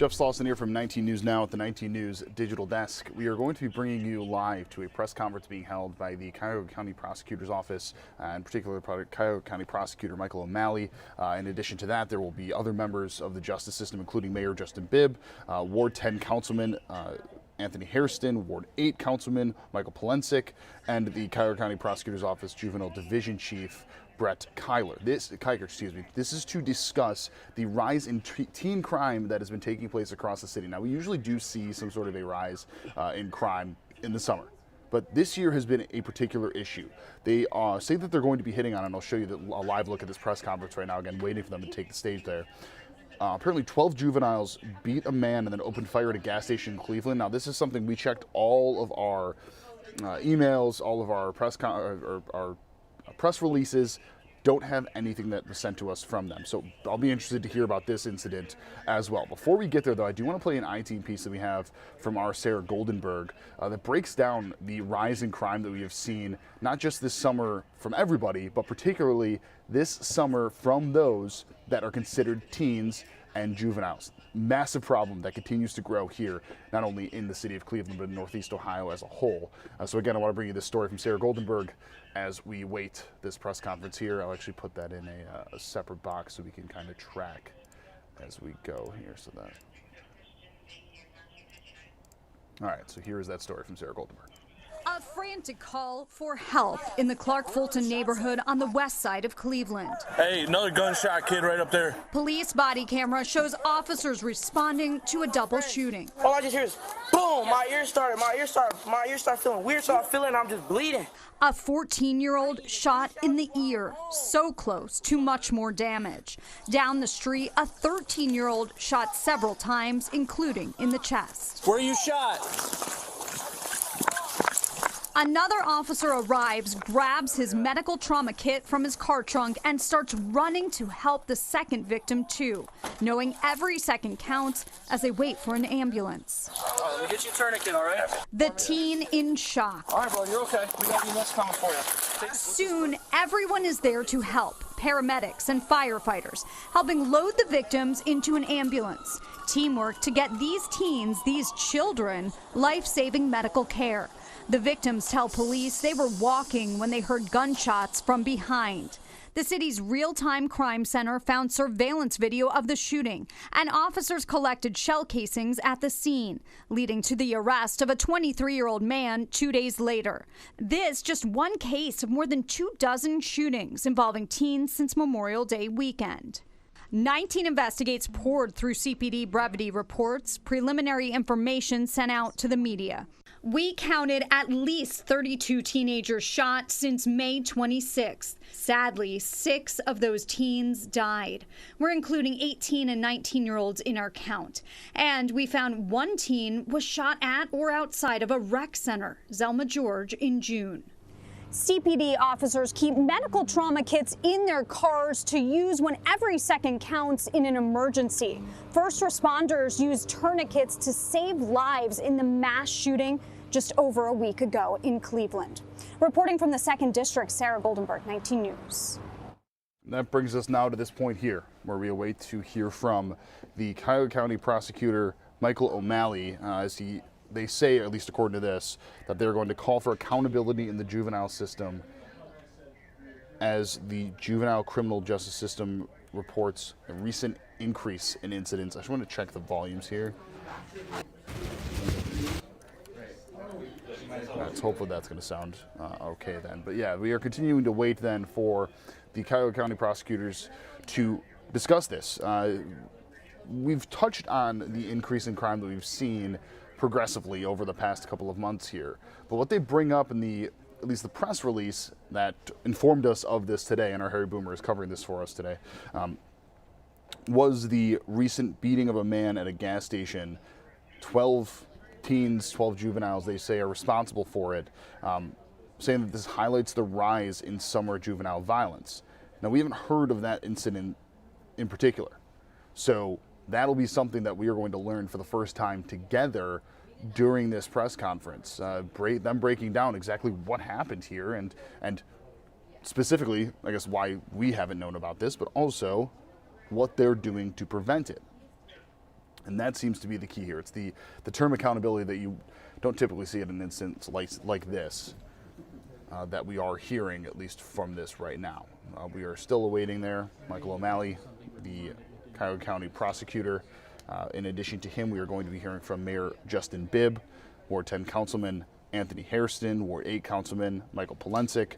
Jeff Slauson here from 19 News Now at the 19 News digital desk. We are going to be bringing you live to a press conference being held by the Cuyahoga County Prosecutor's Office, in particular Cuyahoga County Prosecutor Michael O'Malley. In addition to that, there will be other members of the justice system, including Mayor Justin Bibb, Ward 10 Councilman Anthony Hairston, Ward 8 Councilman Michael Polensik, and the Cuyahoga County Prosecutor's Office Juvenile Division Chief Brett Kiger. This is to discuss the rise in teen crime that has been taking place across the city. Now, we usually do see some sort of a rise in crime in the summer, but this year has been a particular issue. They say that they're going to be hitting on, and I'll show you a live look at this press conference right now, again, waiting for them to take the stage there. Apparently 12 juveniles beat a man and then opened fire at a gas station in Cleveland. Now, this is something we checked all of our emails, all of our press releases, don't have anything that was sent to us from them. So I'll be interested to hear about this incident as well. Before we get there, though, I do want to play an I-Team piece that we have from our Sarah Goldenberg that breaks down the rise in crime that we have seen, not just this summer from everybody, but particularly this summer from those that are considered teens and juveniles. Massive problem that continues to grow here, not only in the city of Cleveland, but in Northeast Ohio as a whole. So again, I want to bring you this story from Sarah Goldenberg as we wait this press conference here. I'll actually put that in a separate box so we can kind of track as we go here. So that. All right, so here is that story from Sarah Goldenberg. A frantic call for help in the Clark Fulton neighborhood on the west side of Cleveland. Hey, another gunshot kid right up there. Police body camera shows officers responding to a double shooting. All I just hear is boom, my ear started feeling weird, so I feel it and I'm just bleeding. A 14-year-old shot in the ear, so close to much more damage. Down the street, a 13-year-old shot several times, including in the chest. Where you shot? Another officer arrives, grabs his medical trauma kit from his car trunk, and starts running to help the second victim, too, knowing every second counts as they wait for an ambulance. Let me get you a tourniquet, all right? The teen in shock. All right, bro, you're okay. We got your next coming for you. Soon, everyone is there to help. Paramedics and firefighters helping load the victims into an ambulance. Teamwork to get these teens, these children, life-saving medical care. The victims tell police they were walking when they heard gunshots from behind. The city's real-time crime center found surveillance video of the shooting, and officers collected shell casings at the scene, leading to the arrest of a 23-year-old man 2 days later. This just one case of more than 24 shootings involving teens since Memorial Day weekend. 19 investigates poured through CPD brevity reports, preliminary information sent out to the media. We counted at least 32 teenagers shot since May 26th. Sadly, 6 of those teens died. We're including 18 and 19-year-olds in our count. And we found one teen was shot at or outside of a rec center, Zelma George, in June. CPD officers keep medical trauma kits in their cars to use when every second counts in an emergency. First responders used tourniquets to save lives in the mass shooting just over a week ago in Cleveland. Reporting from the 2nd District, Sarah Goldenberg, 19 News. That brings us now to this point here, where we await to hear from the Cuyahoga County Prosecutor Michael O'Malley, they say, at least according to this, that they're going to call for accountability in the juvenile system as the juvenile criminal justice system reports a recent increase in incidents. I just want to check the volumes here. Let's hopefully that's going to sound okay then. But yeah, we are continuing to wait then for the Cuyahoga County prosecutors to discuss this. We've touched on the increase in crime that we've seen progressively over the past couple of months here. But what they bring up in at least the press release that informed us of this today, and our Harry Boomer is covering this for us today, was the recent beating of a man at a gas station. 12 teens, 12 juveniles, they say, are responsible for it, saying that this highlights the rise in summer juvenile violence. Now, we haven't heard of that incident in particular. So that'll be something that we are going to learn for the first time together during this press conference, them breaking down exactly what happened here and specifically, I guess, why we haven't known about this, but also what they're doing to prevent it. And that seems to be the key here. It's the term accountability that you don't typically see at an instance like this that we are hearing, at least from this right now. We are still awaiting there Michael O'Malley, the Cuyahoga County prosecutor. In addition to him, we are going to be hearing from Mayor Justin Bibb, Ward 10 Councilman Anthony Hairston, Ward 8 Councilman Michael Polensik,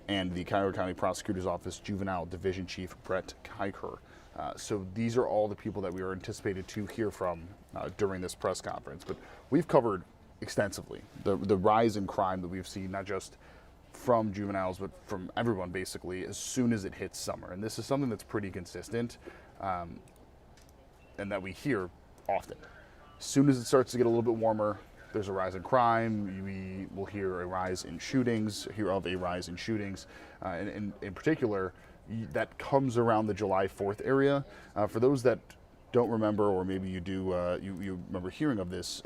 and the Cuyahoga County Prosecutor's Office Juvenile Division Chief Brett Kiker. So these are all the people that we are anticipated to hear from during this press conference. But we've covered extensively the rise in crime that we've seen, not just from juveniles, but from everyone basically, as soon as it hits summer. And this is something that's pretty consistent and that we hear often. As soon as it starts to get a little bit warmer, there's a rise in crime. We will hear a rise in shootings, and in particular, that comes around the July 4th area. For those that don't remember, or maybe you do, you remember hearing of this,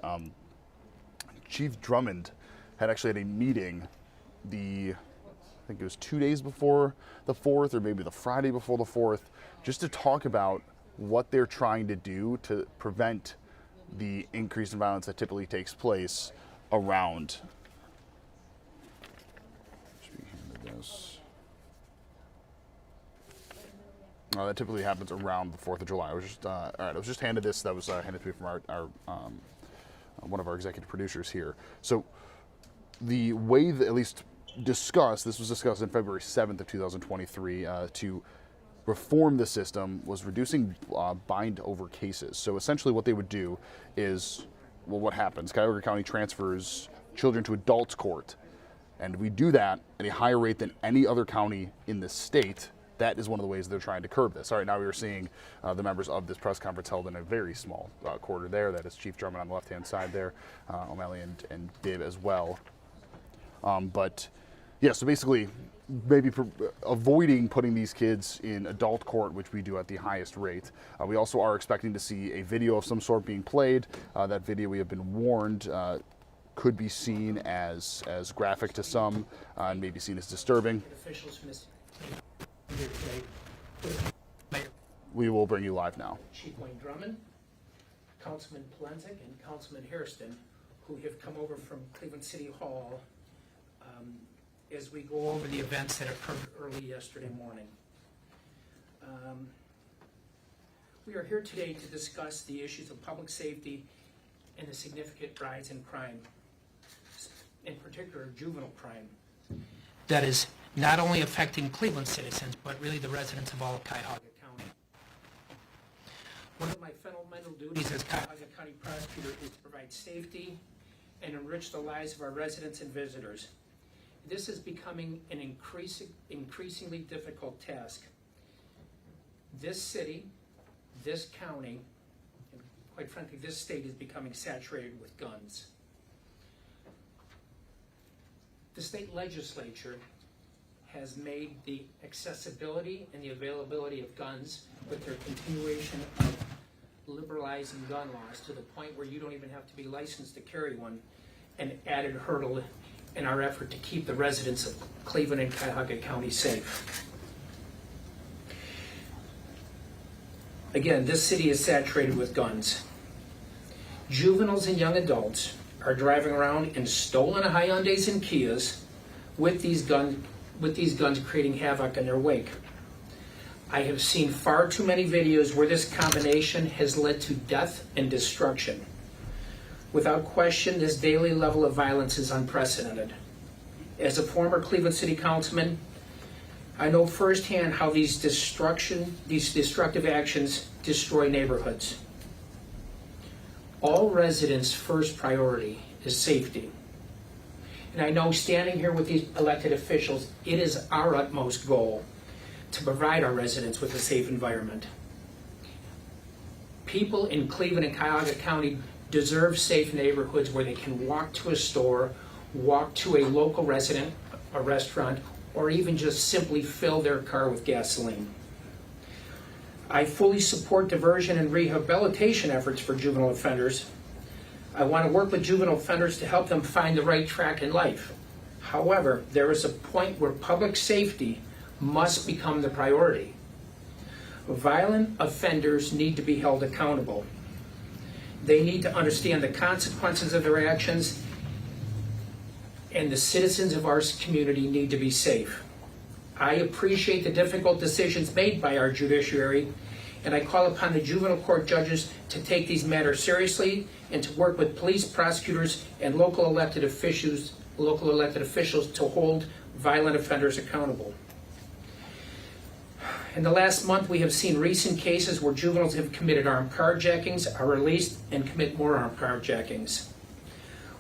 Chief Drummond had actually had a meeting I think it was 2 days before the 4th, or maybe the Friday before the 4th, just to talk about what they're trying to do to prevent the increase in violence that typically takes place around. That typically happens around the 4th of July. I was just all right. I was just handed this. That was handed to me from our one of our executive producers here. So the way that, at least discussed, this was discussed on February 7th of 2023 to reform the system, was reducing bind over cases. So essentially what they would do is, well, what happens? Cuyahoga County transfers children to adults court, and we do that at a higher rate than any other county in the state. That is one of the ways they're trying to curb this. All right, now we are seeing the members of this press conference held in a very small quarter there. That is Chief Drummond on the left-hand side there, O'Malley and Bibb as well. But yeah, so basically maybe avoiding putting these kids in adult court, which we do at the highest rate. We also are expecting to see a video of some sort being played. That video, we have been warned, could be seen as graphic to some and maybe seen as disturbing. We will bring you live now. Chief Wayne Drummond, Councilman Polensik, and Councilman Hairston, who have come over from Cleveland City Hall as we go over the events that occurred early yesterday morning. We are here today to discuss the issues of public safety and the significant rise in crime, in particular juvenile crime, that is not only affecting Cleveland citizens, but really the residents of all of Cuyahoga County. One of my fundamental duties as Cuyahoga County prosecutor is to provide safety and enrich the lives of our residents and visitors. This is becoming an increasingly difficult task. This city, this county, and quite frankly, this state is becoming saturated with guns. The state legislature has made the accessibility and the availability of guns, with their continuation of liberalizing gun laws to the point where you don't even have to be licensed to carry one, an added hurdle in our effort to keep the residents of Cleveland and Cuyahoga County safe. Again, this city is saturated with guns. Juveniles and young adults are driving around in stolen Hyundais and Kias with these guns creating havoc in their wake. I have seen far too many videos where this combination has led to death and destruction. Without question, this daily level of violence is unprecedented. As a former Cleveland City Councilman, I know firsthand how these destructive actions destroy neighborhoods. All residents' first priority is safety. And I know, standing here with these elected officials, it is our utmost goal to provide our residents with a safe environment. People in Cleveland and Cuyahoga County deserve safe neighborhoods where they can walk to a store, walk to a local restaurant, or even just simply fill their car with gasoline. I fully support diversion and rehabilitation efforts for juvenile offenders. I want to work with juvenile offenders to help them find the right track in life. However, there is a point where public safety must become the priority. Violent offenders need to be held accountable. They need to understand the consequences of their actions, and the citizens of our community need to be safe. I appreciate the difficult decisions made by our judiciary, and I call upon the juvenile court judges to take these matters seriously and to work with police, prosecutors, and local elected officials to hold violent offenders accountable. In the last month, we have seen recent cases where juveniles have committed armed carjackings, are released, and commit more armed carjackings.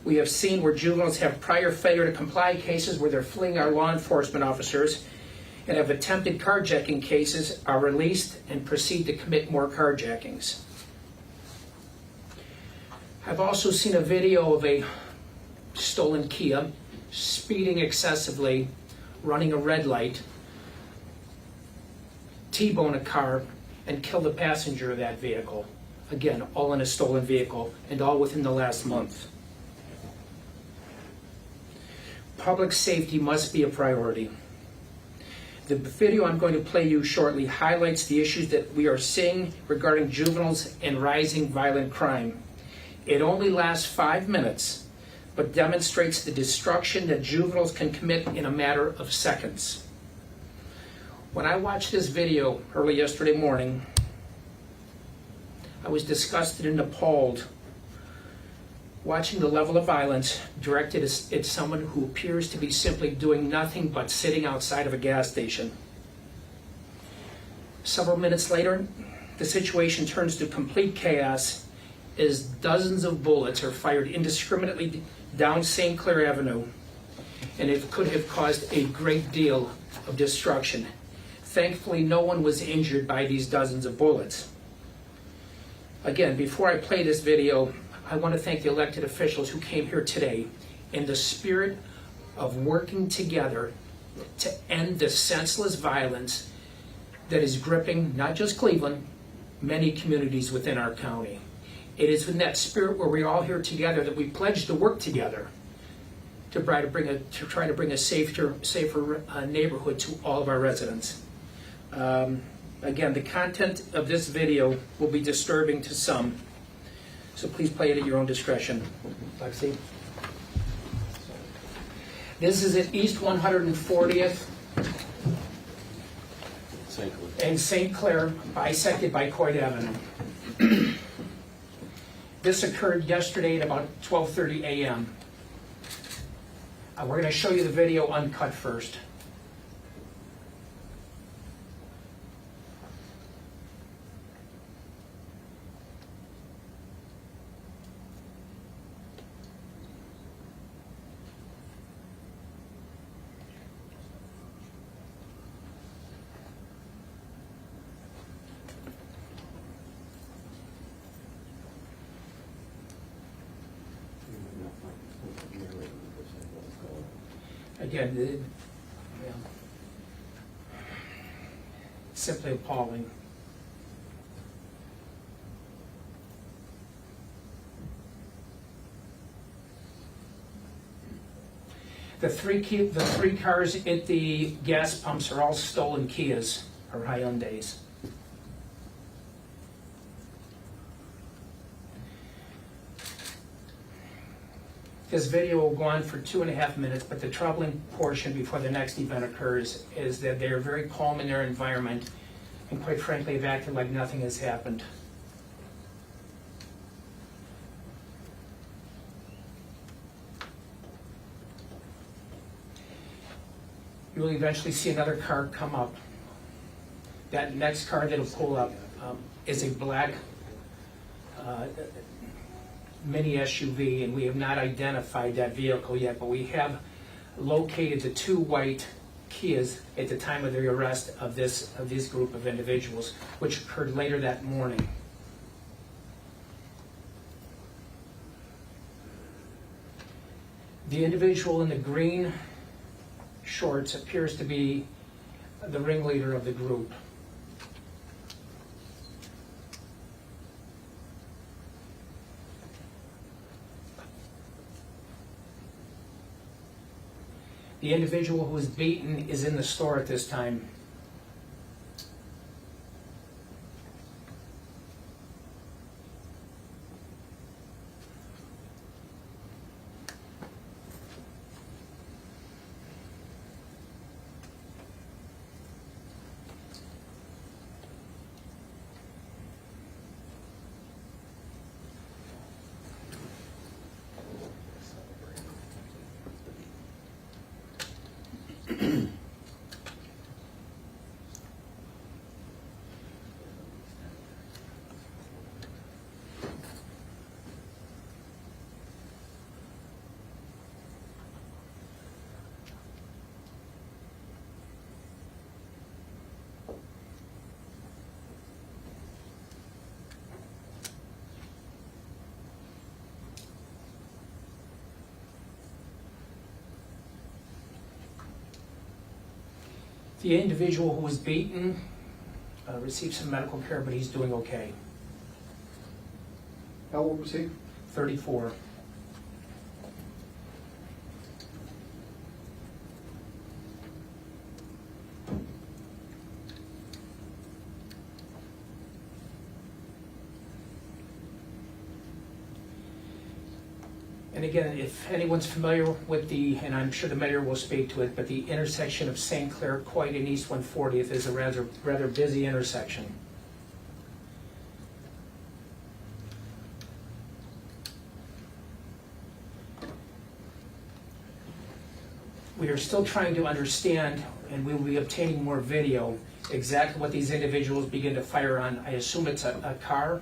We have seen where juveniles have prior failure to comply cases where they're fleeing our law enforcement officers, and have attempted carjacking cases, are released, and proceed to commit more carjackings. I've also seen a video of a stolen Kia speeding excessively, running a red light, T-bone a car, and kill the passenger of that vehicle. Again, all in a stolen vehicle, and all within the last month. Public safety must be a priority. The video I'm going to play you shortly highlights the issues that we are seeing regarding juveniles and rising violent crime. It only lasts 5 minutes, but demonstrates the destruction that juveniles can commit in a matter of seconds. When I watched this video early yesterday morning, I was disgusted and appalled watching the level of violence directed at someone who appears to be simply doing nothing but sitting outside of a gas station. Several minutes later, the situation turns to complete chaos as dozens of bullets are fired indiscriminately down St. Clair Avenue, and it could have caused a great deal of destruction. Thankfully, no one was injured by these dozens of bullets. Again, before I play this video, I want to thank the elected officials who came here today in the spirit of working together to end the senseless violence that is gripping not just Cleveland, many communities within our county. It is in that spirit where we're all here together that we pledge to work together to try to bring a safer neighborhood to all of our residents. Again, the content of this video will be disturbing to some, so please play it at your own discretion. Lexi. This is at East 140th and St. Clair, bisected by Coit Avenue. This occurred yesterday at about 12:30 a.m. We're going to show you the video uncut first. Again, simply appalling. The three cars at the gas pumps are all stolen Kias or Hyundais. This video will go on for 2.5 minutes, but the troubling portion before the next event occurs is that they are very calm in their environment and quite frankly have acted like nothing has happened. You will eventually see another car come up. That next car that will pull up is a black mini SUV, and we have not identified that vehicle yet, but we have located the 2 white Kias at the time of the arrest of this group of individuals, which occurred later that morning. The individual in the green shorts appears to be the ringleader of the group. The individual who was beaten is in the store at this time. The individual who was beaten received some medical care, but he's doing okay. How old was he? 34. And again, if anyone's familiar with and I'm sure the mayor will speak to it, but the intersection of St. Clair, Coit, and East 140th is a rather busy intersection. We are still trying to understand, and we will be obtaining more video, exactly what these individuals begin to fire on. I assume it's a car.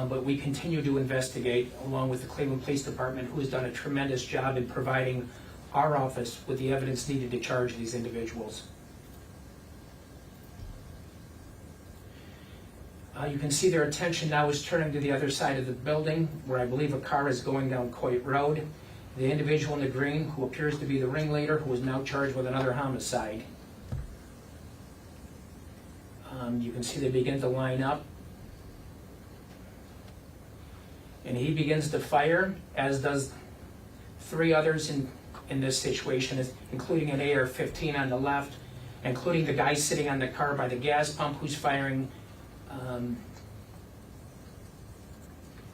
But we continue to investigate, along with the Cleveland Police Department, who has done a tremendous job in providing our office with the evidence needed to charge these individuals. You can see their attention now is turning to the other side of the building, where I believe a car is going down Coit Road. The individual in the green, who appears to be the ringleader, who is now charged with another homicide. You can see they begin to line up. And he begins to fire, as does 3 others in this situation, including an AR-15 on the left, including the guy sitting on the car by the gas pump who's firing. And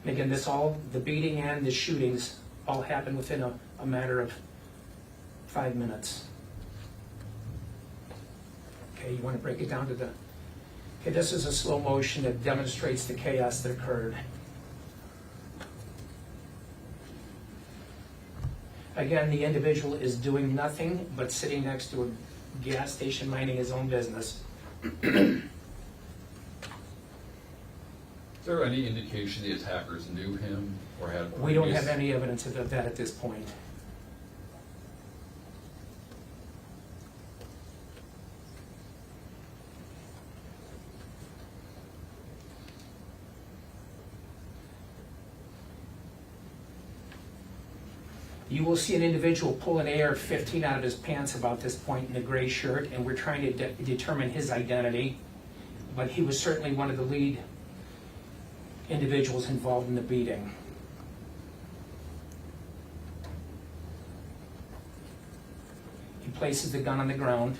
again, the beating and the shootings all happened within a matter of 5 minutes. Okay, you want to break it down to okay, this is a slow motion that demonstrates the chaos that occurred. Again, the individual is doing nothing but sitting next to a gas station minding his own business. Is there any indication the attackers knew him or had We don't have any evidence of that at this point. You will see an individual pull an AR-15 out of his pants about this point in a gray shirt, and we're trying to determine his identity. But he was certainly one of the lead individuals involved in the beating. He places the gun on the ground.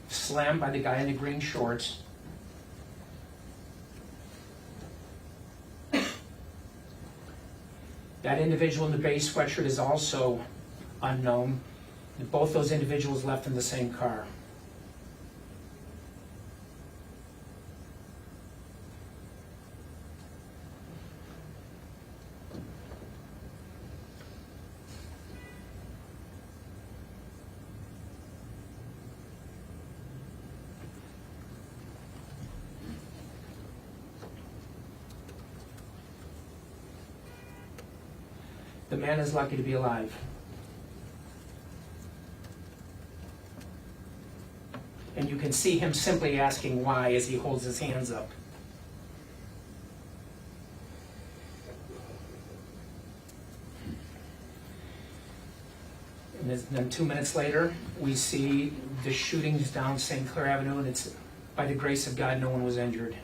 Slammed by the guy in the green shorts. That individual in the beige sweatshirt is also unknown. Both those individuals left in the same car. The man is lucky to be alive. And you can see him simply asking why as he holds his hands up. And then 2 minutes later, we see the shootings down St. Clair Avenue, and it's, by the grace of God, no one was injured.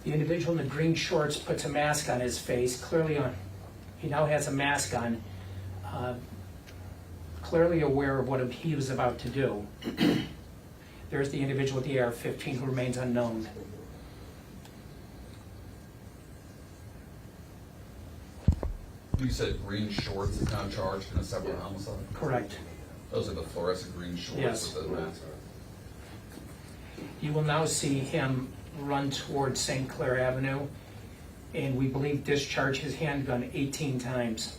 The individual in the green shorts puts a mask on his face, he now has a mask on, clearly aware of what he was about to do. There's the individual with the AR-15 who remains unknown. You said green shorts is now charged in a separate homicide? Correct. Those are the fluorescent green shorts Yes. with the mask. You will now see him run towards St. Clair Avenue, and we believe discharge his handgun 18 times.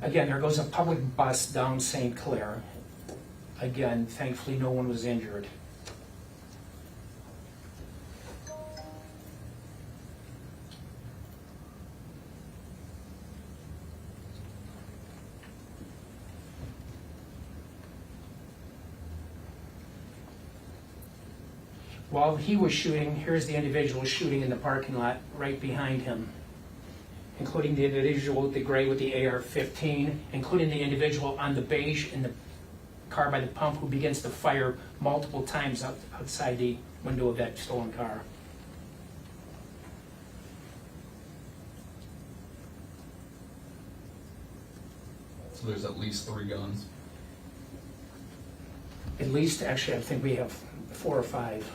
Again, there goes a public bus down St. Clair. Again, thankfully, no one was injured. While he was shooting, here's the individual shooting in the parking lot right behind him, including the individual with the gray with the AR-15, including the individual on the beige in the car by the pump who begins to fire multiple times outside the window of that stolen car. So there's at least 3 guns. At least, actually, I think we have 4 or 5.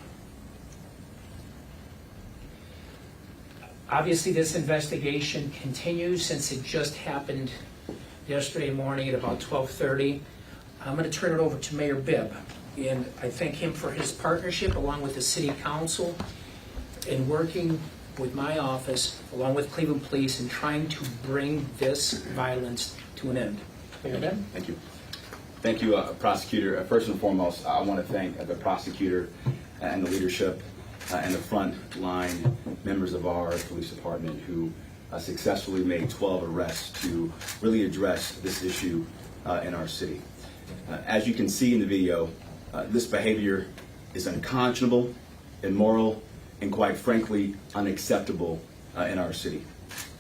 Obviously, this investigation continues since it just happened yesterday morning at about 12:30. I'm going to turn it over to Mayor Bibb, and I thank him for his partnership along with the City Council in working with my office, along with Cleveland Police, in trying to bring this violence to an end. Mayor Bibb? Thank you. Thank you, Prosecutor. First and foremost, I want to thank the prosecutor and the leadership and the front line members of our police department who successfully made 12 arrests to really address this issue in our city. As you can see in the video, this behavior is unconscionable, immoral, and quite frankly, unacceptable in our city.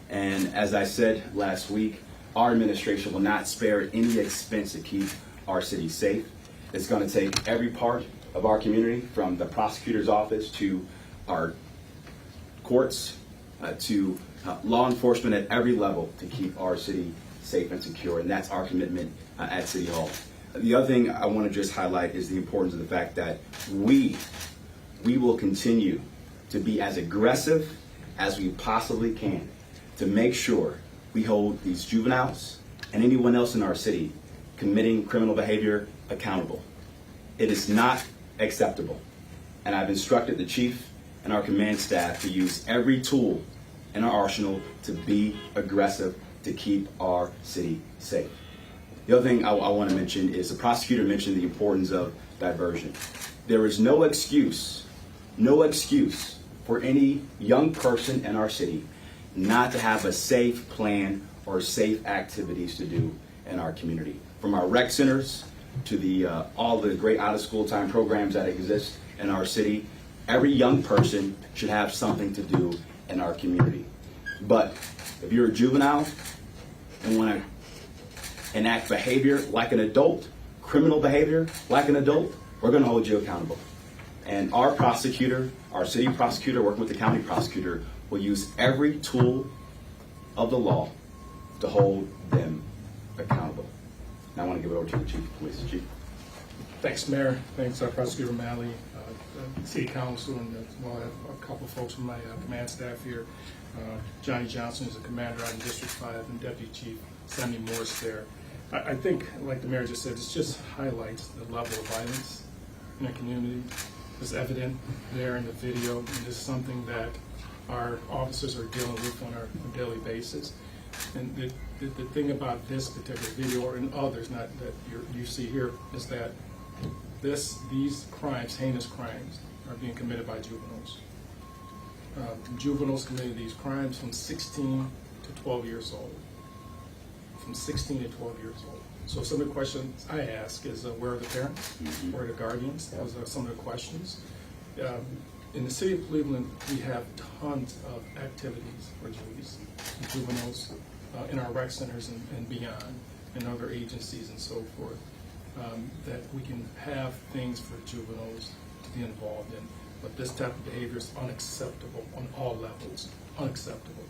And as I said last week, our administration will not spare any expense to keep our city safe. It's going to take every part of our community, from the prosecutor's office to our courts to law enforcement at every level, to keep our city safe and secure, and that's our commitment at City Hall. The other thing I want to just highlight is the importance of the fact that we will continue to be as aggressive as we possibly can to make sure we hold these juveniles and anyone else in our city committing criminal behavior accountable. It is not acceptable, and I've instructed the chief and our command staff to use every tool in our arsenal to be aggressive to keep our city safe. The other thing I want to mention is the prosecutor mentioned the importance of diversion. There is no excuse for any young person in our city not to have a safe plan or safe activities to do in our community. From our rec centers to the all the great out-of-school time programs that exist in our city, every young person should have something to do in our community. But if you're a juvenile and want to enact behavior like an adult, criminal behavior like an adult, we're going to hold you accountable. And our prosecutor, our city prosecutor, working with the county prosecutor, will use every tool of the law to hold them accountable. Now I want to give it over to the chief of police. Chief. Thanks, Mayor. Thanks, Prosecutor O'Malley, City Council, and well, I have a couple of folks from my command staff here. Johnny Johnson is the commander out in District 5, and Deputy Chief Sammy Morse there. I think, like the mayor just said, it just highlights the level of violence in the community. It's evident there in the video, and it's something that our officers are dealing with on a daily basis. And the thing about this particular video, or in others not that you see here, is that these crimes, heinous crimes, are being committed by juveniles. Juveniles committed these crimes from 16 to 12 years old. From 16 to 12 years old. So some of the questions I ask is, where are the parents? Where are the guardians? Those are some of the questions. In the city of Cleveland, we have tons of activities for juveniles in our rec centers and beyond, and other agencies and so forth, that we can have things for juveniles to be involved in. But this type of behavior is unacceptable on all levels, unacceptable.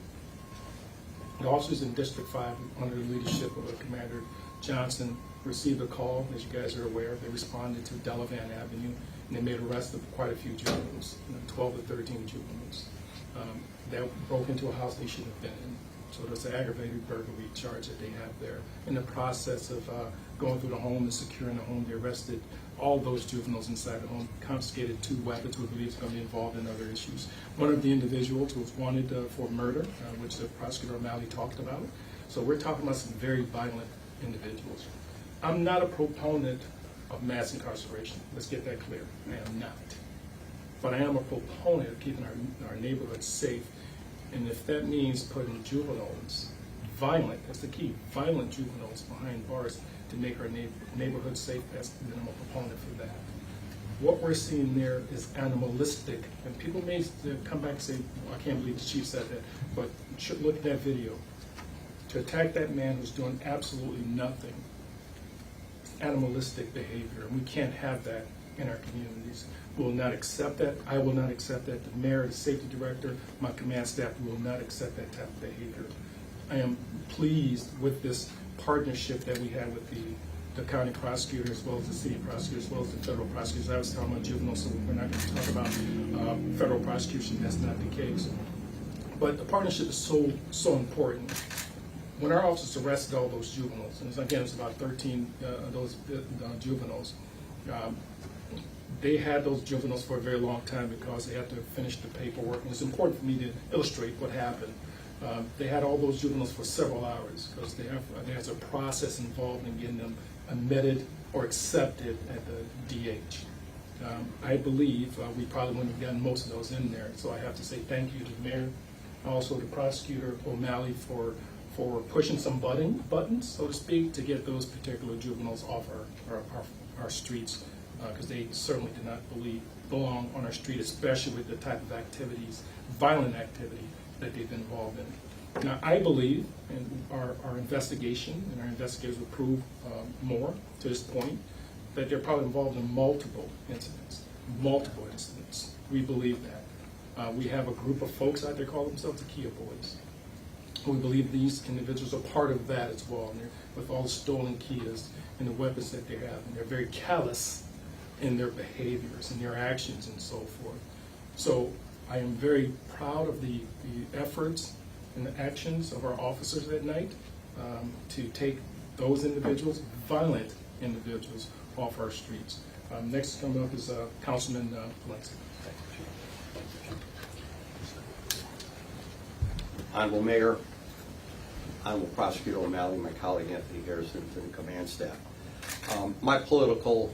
The officers in District 5, under the leadership of Commander Johnson, received a call, as you guys are aware. They responded to Delavan Avenue, and they made arrests of quite a few juveniles, 12 to 13 juveniles, that broke into a house they shouldn't have been in. So there's an aggravated burglary charge that they have there. In the process of going through the home and securing the home, they arrested all those juveniles inside the home, confiscated 2 weapons we believe is going to be involved in other issues. One of the individuals was wanted for murder, which the prosecutor O'Malley talked about. So we're talking about some very violent individuals. I'm not a proponent of mass incarceration. Let's get that clear. I am not. But I am a proponent of keeping our neighborhoods safe. And if that means putting juveniles, that's the key, violent juveniles behind bars to make our neighborhood safe, then I'm a proponent for that. What we're seeing there is animalistic. And people may come back and say, well, I can't believe the chief said that. But look at that video. To attack that man who's doing absolutely nothing, animalistic behavior. And we can't have that in our communities. We will not accept that. I will not accept that. The mayor, the safety director, my command staff will not accept that type of behavior. I am pleased with this partnership that we have with the county prosecutor as well as the city prosecutor as well as the federal prosecutors. I was talking about juveniles, so we're not going to talk about federal prosecution. That's not the case. But the partnership is so important. When our officers arrested all those juveniles, and again, it's about 13 of those juveniles, they had those juveniles for a very long time because they had to finish the paperwork. And it's important for me to illustrate what happened. They had all those juveniles for several hours because there's a process involved in getting them admitted or accepted at the DH. I believe we probably wouldn't have gotten most of those in there. So I have to say thank you to the mayor, also to Prosecutor O'Malley for pushing some buttons, so to speak, to get those particular juveniles off our streets, because they certainly do not belong on our street, especially with the type of activities, violent activity that they've been involved in. Now, I believe, and our investigation, and our investigators will prove more to this point, that they're probably involved in multiple incidents. We believe that. We have a group of folks out there call themselves the Kia Boys. We believe these individuals are part of that as well, and with all the stolen Kias and the weapons that they have, and they're very callous in their behaviors and their actions and so forth. So I am very proud of the efforts and the actions of our officers that night to take those individuals, violent individuals, off our streets. Next coming up is Councilman Valencia. Honorable Mayor, Honorable Prosecutor O'Malley, my colleague Anthony Harrison, and the command staff. My political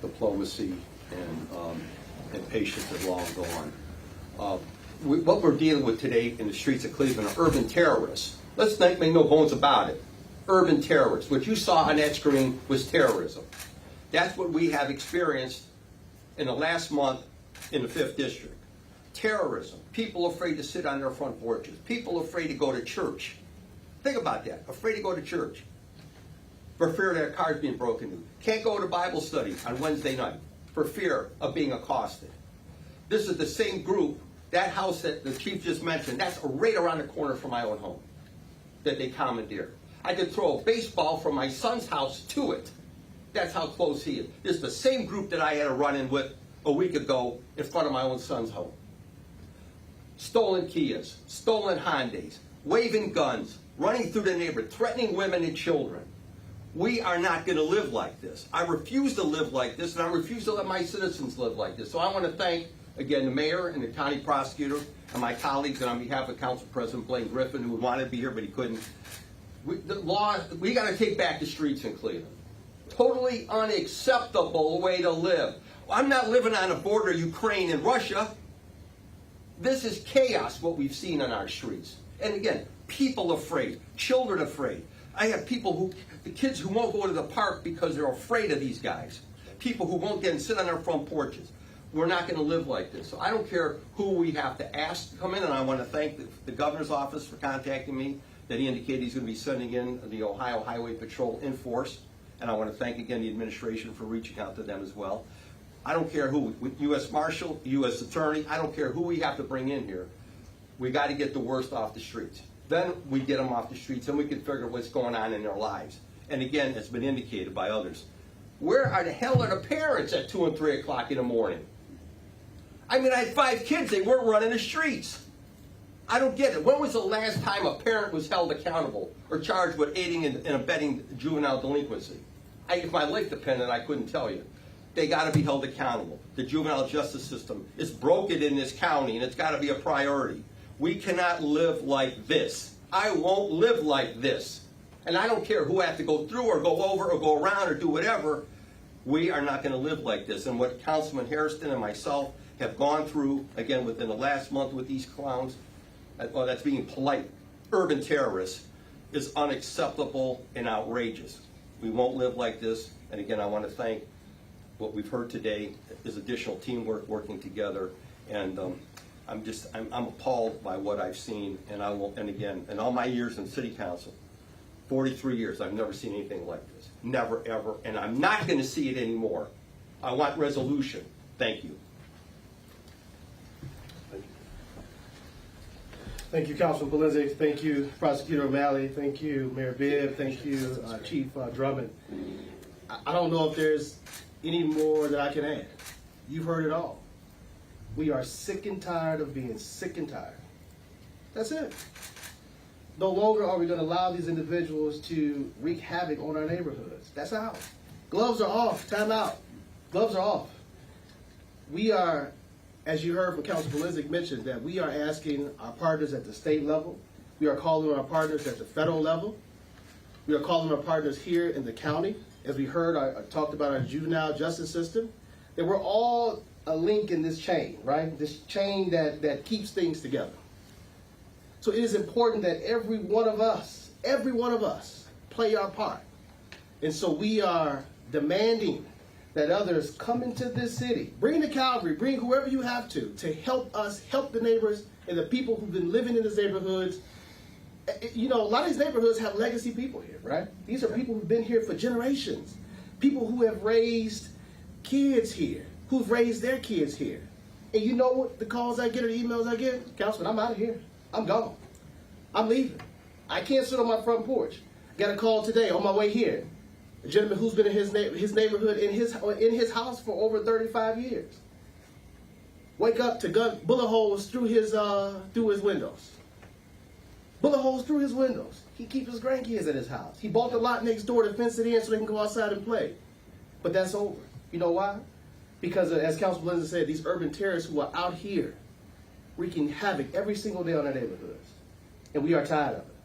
diplomacy and patience have long gone. What we're dealing with today in the streets of Cleveland are urban terrorists. Let's make no bones about it. Urban terrorists. What you saw on that screen was terrorism. That's what we have experienced in the last month in the 5th District. Terrorism. People afraid to sit on their front porches. People afraid to go to church. Think about that. Afraid to go to church for fear of their cars being broken into. Can't go to Bible study on Wednesday night for fear of being accosted. This is the same group, that house that the chief just mentioned, that's right around the corner from my own home that they commandeered. I could throw a baseball from my son's house to it. That's how close he is. This is the same group that I had a run-in with a week ago in front of my own son's home. Stolen Kias, stolen Hondas, waving guns, running through the neighborhood, threatening women and children. We are not going to live like this. I refuse to live like this, and I refuse to let my citizens live like this. So I want to thank, again, the mayor and the county prosecutor and my colleagues, and on behalf of Council President Blaine Griffin, who wanted to be here but he couldn't. We got to take back the streets in Cleveland. Totally unacceptable way to live. I'm not living on the border of Ukraine and Russia. This is chaos, what we've seen on our streets. And again, people afraid, children afraid. I have people the kids who won't go to the park because they're afraid of these guys. People who won't get and sit on their front porches. We're not going to live like this. So I don't care who we have to ask to come in, and I want to thank the governor's office for contacting me, that he indicated he's going to be sending in the Ohio Highway Patrol in force. And I want to thank again the administration for reaching out to them as well. I don't care who, U.S. Marshal, U.S. Attorney, I don't care who we have to bring in here. We got to get the worst off the streets. Then we get them off the streets and we can figure out what's going on in their lives. And again, it's been indicated by others. Where the hell are the parents at 2 and 3 o'clock in the morning? I mean, I had 5 kids, they weren't running the streets. I don't get it. When was the last time a parent was held accountable or charged with aiding and abetting juvenile delinquency? If my life depended, I couldn't tell you. They got to be held accountable. The juvenile justice system is broken in this county, and it's got to be a priority. We cannot live like this. I won't live like this. And I don't care who I have to go through or go over or go around or do whatever. We are not going to live like this. And what Councilman Hairston and myself have gone through, again, within the last month with these clowns, well, that's being polite, urban terrorists, is unacceptable and outrageous. We won't live like this. And again, I want to thank what we've heard today is additional teamwork working together. And I'm appalled by what I've seen. And I will, and again, in all my years in city council, 43 years, I've never seen anything like this. Never, ever. And I'm not going to see it anymore. I want resolution. Thank you. Thank you, Councilman Belinzi. Thank you, Prosecutor O'Malley. Thank you, Mayor Bibb. Thank you, Chief Drummond. I don't know if there's any more that I can add. You've heard it all. We are sick and tired of being sick and tired. That's it. No longer are we going to allow these individuals to wreak havoc on our neighborhoods. That's out. Gloves are off. Time out. Gloves are off. We are, as you heard from Councilman Belinzi mentioned, that we are asking our partners at the state level. We are calling on our partners at the federal level. We are calling on our partners here in the county. As we heard, I talked about our juvenile justice system, that we're all a link in this chain, right? This chain that keeps things together. So it is important that every one of us play our part. And so we are demanding that others come into this city, bring the Calvary, bring whoever you have to help us, help the neighbors and the people who've been living in these neighborhoods. You know, a lot of these neighborhoods have legacy people here, right? These are people who've been here for generations. People who have raised kids here, who've raised their kids here. And you know what the calls I get or the emails I get? Councilman, I'm out of here. I'm gone. I'm leaving. I can't sit on my front porch. Got a call today on my way here. A gentleman who's been in his neighborhood, in his house for over 35 years. Wake up to bullet holes through his windows. Bullet holes through his windows. He keeps his grandkids at his house. He bought the lot next door to fence it in so they can go outside and play. But that's over. You know why? Because as Councilman Belinzi said, these urban terrorists who are out here wreaking havoc every single day on our neighborhoods. And we are tired of it.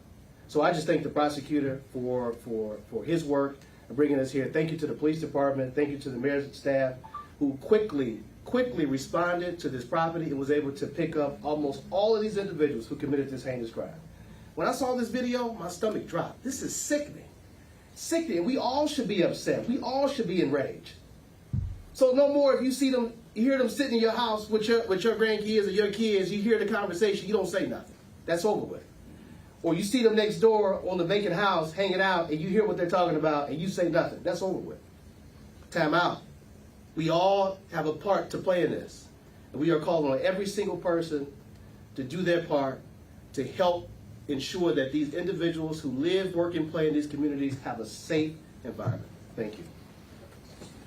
So I just thank the prosecutor for his work and bringing us here. Thank you to the police department. Thank you to the mayor's staff who quickly responded to this property and was able to pick up almost all of these individuals who committed this heinous crime. When I saw this video, my stomach dropped. This is sickening. Sickening. We all should be upset. We all should be enraged. So no more if you see them, you hear them sitting in your house with your grandkids or your kids, you hear the conversation, you don't say nothing. That's over with. Or you see them next door on the vacant house hanging out and you hear what they're talking about and you say nothing. That's over with. Time out. We all have a part to play in this. And we are calling on every single person to do their part to help ensure that these individuals who live, work, and play in these communities have a safe environment. Thank you.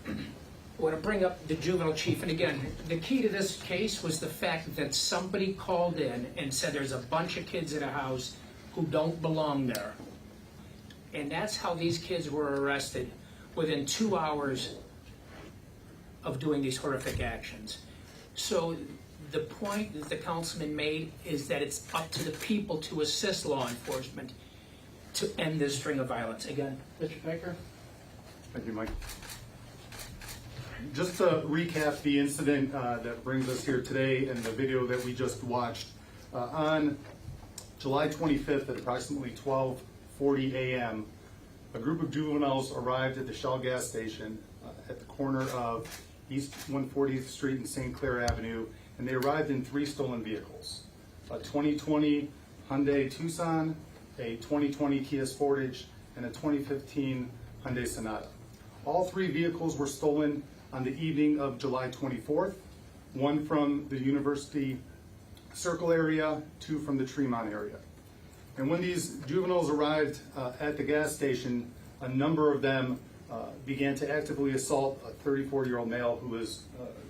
I want to bring up the juvenile chief. And again, the key to this case was the fact that somebody called in and said there's a bunch of kids in a house who don't belong there. And that's how these kids were arrested within 2 hours of doing these horrific actions. So the point that the councilman made is that it's up to the people to assist law enforcement to end this string of violence. Again, Mr. Baker. Thank you, Mike. Just to recap the incident that brings us here today and the video that we just watched, on July 25th at approximately 12:40 a.m., a group of juveniles arrived at the Shell gas station at the corner of East 140th Street and St. Clair Avenue, and they arrived in 3 stolen vehicles: a 2020 Hyundai Tucson, a 2020 Kia Sportage, and a 2015 Hyundai Sonata. All 3 vehicles were stolen on the evening of July 24th, 1 from the University Circle area, 2 from the Tremont area. And when these juveniles arrived at the gas station, a number of them began to actively assault a 34-year-old male who was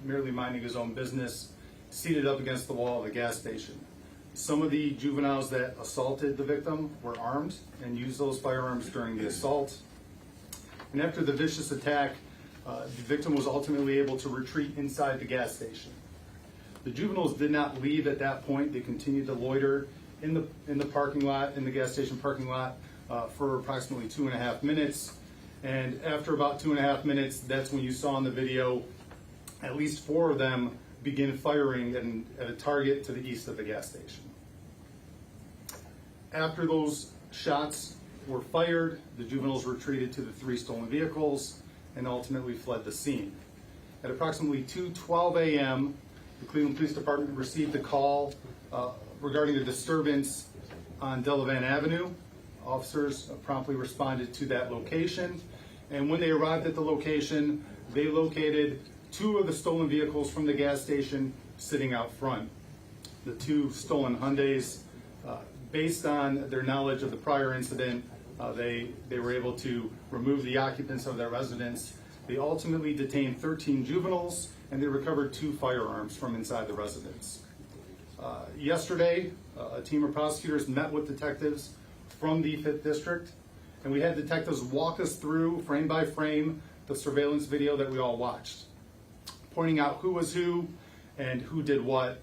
merely minding his own business, seated up against the wall of the gas station. Some of the juveniles that assaulted the victim were armed and used those firearms during the assault. And after the vicious attack, the victim was ultimately able to retreat inside the gas station. The juveniles did not leave at that point. They continued to loiter in the parking lot, in the gas station parking lot, for approximately 2.5 minutes. And after about 2.5 minutes, that's when you saw in the video at least 4 of them begin firing at a target to the east of the gas station. After those shots were fired, the juveniles retreated to the 3 stolen vehicles and ultimately fled the scene. At approximately 2:12 a.m., the Cleveland Police Department received a call regarding a disturbance on Delavan Avenue. Officers promptly responded to that location, and when they arrived at the location, they located 2 of the stolen vehicles from the gas station sitting out front. The 2 stolen Hyundais, based on their knowledge of the prior incident, they were able to remove the occupants of their residence. They ultimately detained 13 juveniles, and they recovered 2 firearms from inside the residence. Yesterday, a team of prosecutors met with detectives from the 5th District, and we had detectives walk us through, frame by frame, the surveillance video that we all watched, pointing out who was who and who did what.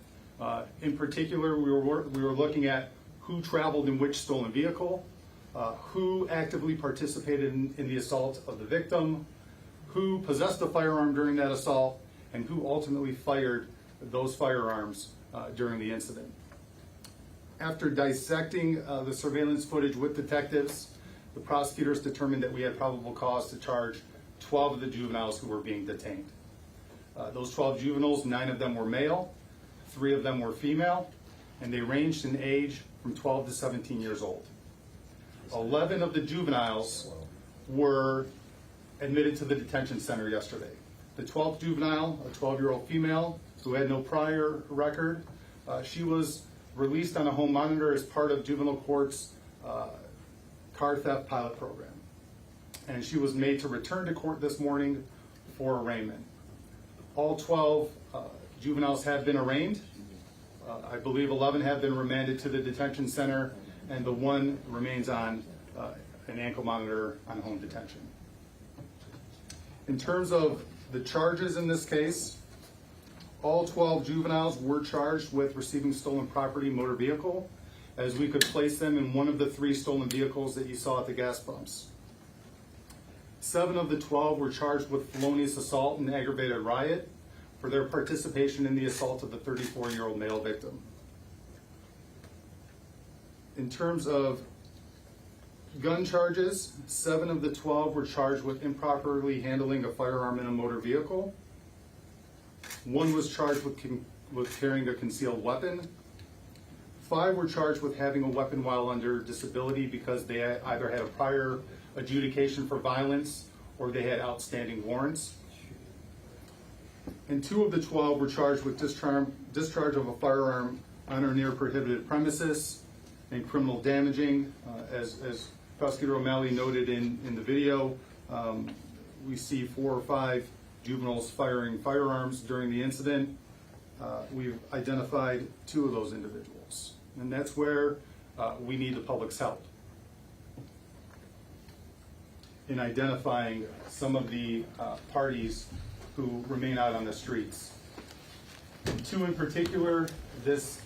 In particular, we were looking at who traveled in which stolen vehicle, who actively participated in the assault of the victim, who possessed a firearm during that assault, and who ultimately fired those firearms during the incident. After dissecting the surveillance footage with detectives, the prosecutors determined that we had probable cause to charge 12 of the juveniles who were being detained. Those 12 juveniles, 9 of them were male, 3 of them were female, and they ranged in age from 12 to 17 years old. 11 of the juveniles were admitted to the detention center yesterday. The 12th juvenile, a 12-year-old female who had no prior record, she was released on a home monitor as part of juvenile court's car theft pilot program. And she was made to return to court this morning for arraignment. All 12 juveniles have been arraigned. I believe 11 have been remanded to the detention center, and the 1 remains on an ankle monitor on home detention. In terms of the charges in this case, all 12 juveniles were charged with receiving stolen property motor vehicle, as we could place them in one of the 3 stolen vehicles that you saw at the gas pumps. 7 of the 12 were charged with felonious assault and aggravated riot for their participation in the assault of the 34-year-old male victim. In terms of gun charges, 7 of the 12 were charged with improperly handling a firearm in a motor vehicle. 1 was charged with carrying a concealed weapon. 5 were charged with having a weapon while under disability because they either had a prior adjudication for violence or they had outstanding warrants. And 2 of the 12 were charged with discharge of a firearm on or near prohibited premises and criminal damaging. As Prosecutor O'Malley noted in the video, we see 4 or 5 juveniles firing firearms during the incident. We've identified 2 of those individuals, and that's where we need the public's help in identifying some of the parties who remain out on the streets. 2 in particular, this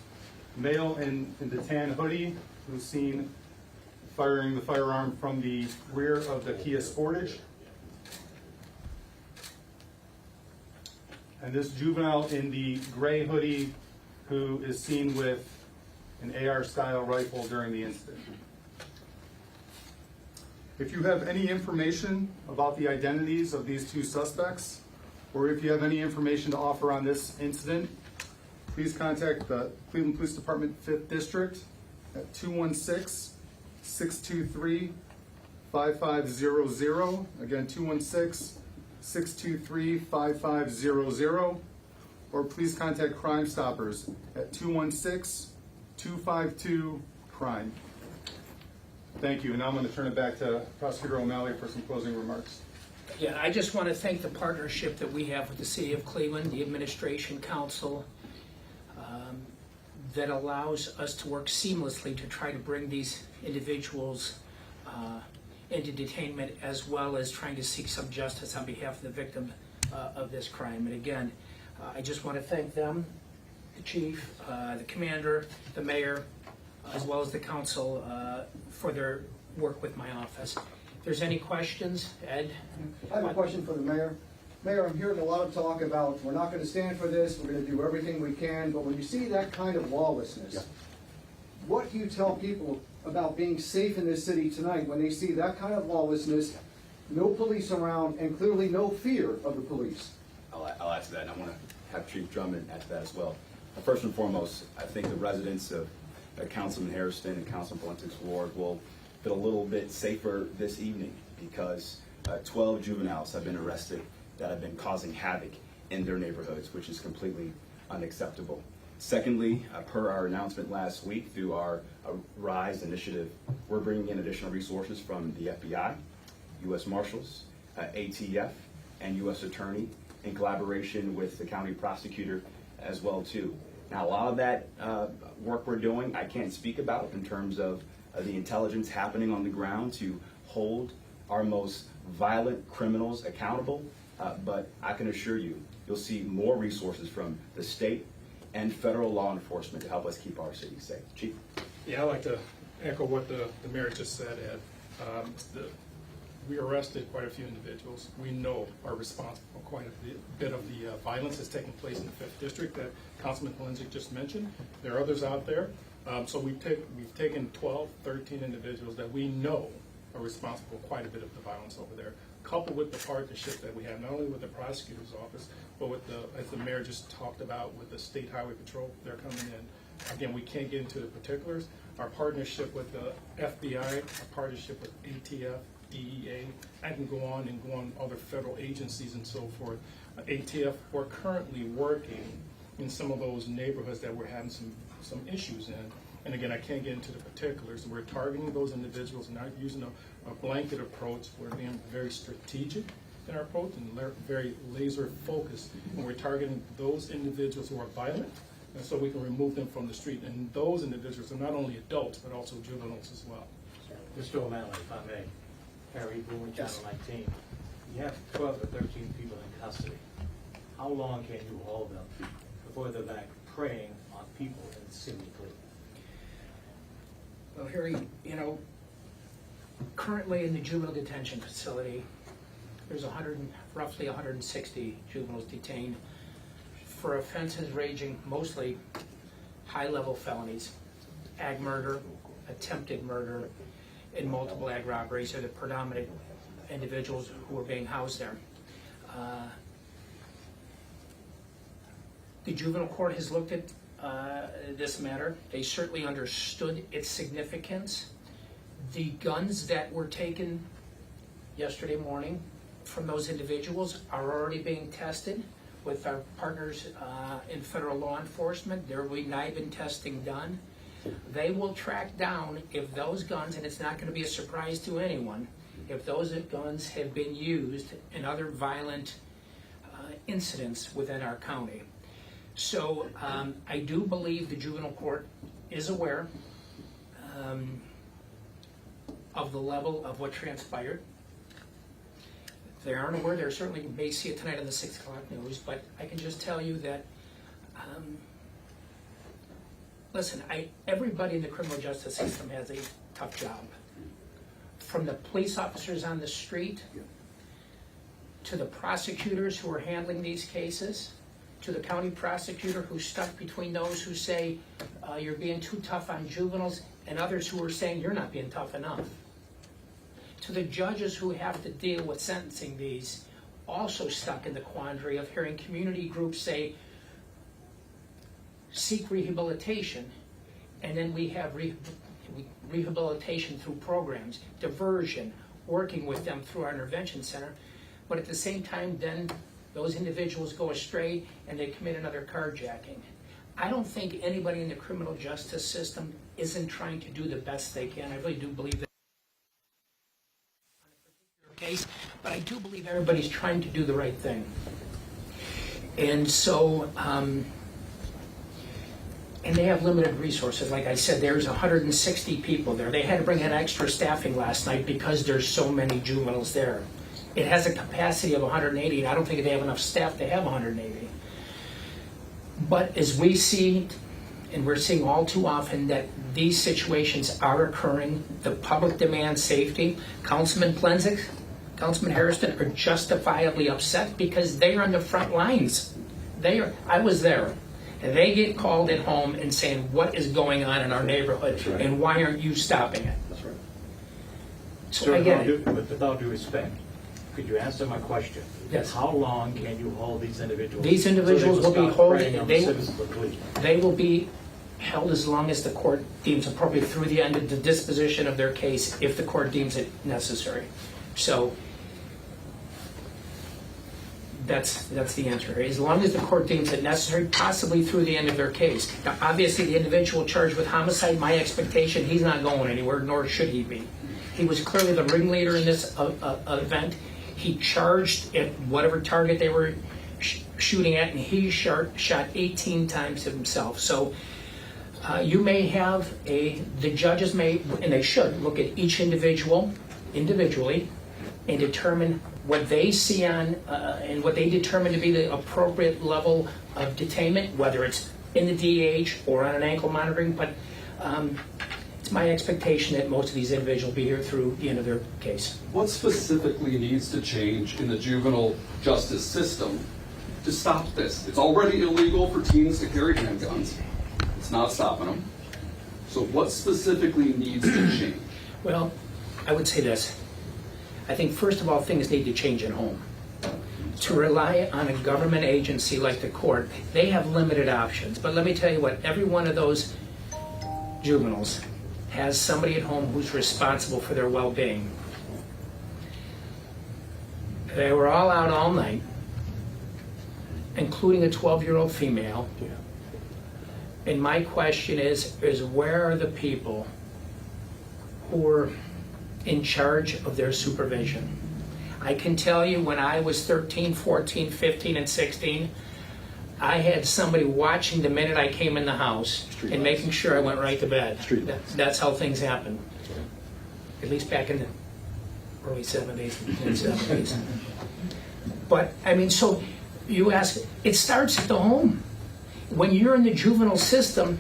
male in the tan hoodie who's seen firing the firearm from the rear of the Kia Sportage. And this juvenile in the gray hoodie who is seen with an AR-style rifle during the incident. If you have any information about the identities of these 2 suspects, or if you have any information to offer on this incident, please contact the Cleveland Police Department 5th District at 216-623-5500. Again, 216-623-5500. Or please contact Crime Stoppers at 216-252-CRIME. Thank you, and now I'm going to turn it back to Prosecutor O'Malley for some closing remarks. Yeah, I just want to thank the partnership that we have with the City of Cleveland, the Administration Council. that allows us to work seamlessly to try to bring these individuals into detainment, as well as trying to seek some justice on behalf of the victim of this crime. And again, I just want to thank them, the chief, the commander, the mayor, as well as the council for their work with my office. If there's any questions, Ed? I have a question for the mayor. Mayor, I'm hearing a lot of talk about we're not going to stand for this, we're going to do everything we can, but when you see that kind of lawlessness, what do you tell people about being safe in this city tonight when they see that kind of lawlessness, no police around, and clearly no fear of the police? I'll add to that, and I want to have Chief Drummond add to that as well. First and foremost, I think the residents of Councilman Harrison and Councilman Valentik's ward will feel a little bit safer this evening because 12 juveniles have been arrested that have been causing havoc in their neighborhoods, which is completely unacceptable. Secondly, per our announcement last week through our RISE initiative, we're bringing in additional resources from the FBI, U.S. Marshals, ATF, and U.S. Attorney in collaboration with the county prosecutor as well too. Now, a lot of that work we're doing, I can't speak about in terms of the intelligence happening on the ground to hold our most violent criminals accountable, but I can assure you, you'll see more resources from the state and federal law enforcement to help us keep our city safe. Chief? Yeah, I'd like to echo what the mayor just said, Ed. We arrested quite a few individuals we know are responsible for quite a bit of the violence that's taking place in the 5th District that Councilman Valentik just mentioned. There are others out there. So we've taken 12, 13 individuals that we know are responsible for quite a bit of the violence over there, coupled with the partnership that we have, not only with the prosecutor's office, but with the, as the mayor just talked about, with the State Highway Patrol. They're coming in. Again, we can't get into the particulars. Our partnership with the FBI, our partnership with ATF, DEA, I can go on other federal agencies and so forth. ATF, we're currently working in some of those neighborhoods that we're having some issues in. And again, I can't get into the particulars. We're targeting those individuals, not using a blanket approach. We're being very strategic in our approach and very laser focused. And we're targeting those individuals who are violent, and so we can remove them from the street. And those individuals are not only adults, but also juveniles as well. Mr. O'Malley, if I may. Harry Boone, Channel 19. You have 12 or 13 people in custody. How long can you hold them before they're back preying on people in city? Well, Harry, you know, currently in the juvenile detention facility, there's roughly 160 juveniles detained for offenses ranging mostly high-level felonies, ag murder, attempted murder, and multiple ag robberies are the predominant individuals who are being housed there. The juvenile court has looked at this matter. They certainly understood its significance. The guns that were taken yesterday morning from those individuals are already being tested with our partners in federal law enforcement. There will be NIBIN testing done. They will track down if those guns, and it's not going to be a surprise to anyone, if those guns have been used in other violent incidents within our county. So I do believe the juvenile court is aware of the level of what transpired. If they aren't aware, they certainly may see it tonight on the 6 o'clock news, but I can just tell you that listen, everybody in the criminal justice system has a tough job. From the police officers on the street, to the prosecutors who are handling these cases, to the county prosecutor who's stuck between those who say you're being too tough on juveniles and others who are saying you're not being tough enough. To the judges who have to deal with sentencing these, also stuck in the quandary of hearing community groups say, seek rehabilitation, and then we have rehabilitation through programs, diversion, working with them through our intervention center, but at the same time then those individuals go astray and they commit another carjacking. I don't think anybody in the criminal justice system isn't trying to do the best they can. I really do believe that on a particular case, but I do believe everybody's trying to do the right thing. And so and they have limited resources. Like I said, there's 160 people there. They had to bring in extra staffing last night because there's so many juveniles there. It has a capacity of 180, and I don't think they have enough staff to have 180. But as we see, and we're seeing all too often, that these situations are occurring, the public demands safety. Councilman Plenzik, Councilman Harrison are justifiably upset because they are on the front lines. I was there. And they get called at home and saying, what is going on in our neighborhood, right. and why aren't you stopping it? That's right. So Sir, I get it. without due respect, could you answer my question? Yes. How long can you hold these individuals? These individuals will be holding, They will be held as long as the court deems appropriate through the end of the disposition of their case, if the court deems it necessary. So that's the answer. As long as the court deems it necessary, possibly through the end of their case. Now, obviously, the individual charged with homicide, my expectation, he's not going anywhere, nor should he be. He was clearly the ringleader in this event. He charged at whatever target they were shooting at, and he shot 18 times himself. So you may have the judges may, and they should, look at each individual individually and determine what they see on, and what they determine to be the appropriate level of detainment, whether it's in the DH or on an ankle monitoring. But it's my expectation that most of these individuals will be here through the end of their case. What specifically needs to change in the juvenile justice system to stop this? It's already illegal for teens to carry handguns. It's not stopping them. So what specifically needs to change? Well, I would say this. I think first of all, things need to change at home. To rely on a government agency like the court, they have limited options. But let me tell you what, every one of those juveniles has somebody at home who's responsible for their well-being. They were all out all night, including a 12-year-old female. And my question is where are the people who are in charge of their supervision? I can tell you when I was 13, 14, 15, and 16, I had somebody watching the minute I came in the house and making sure I went right to bed. That's how things happen. At least back in the early 70s and 70s. But, I mean, so you ask, it starts at the home. When you're in the juvenile system,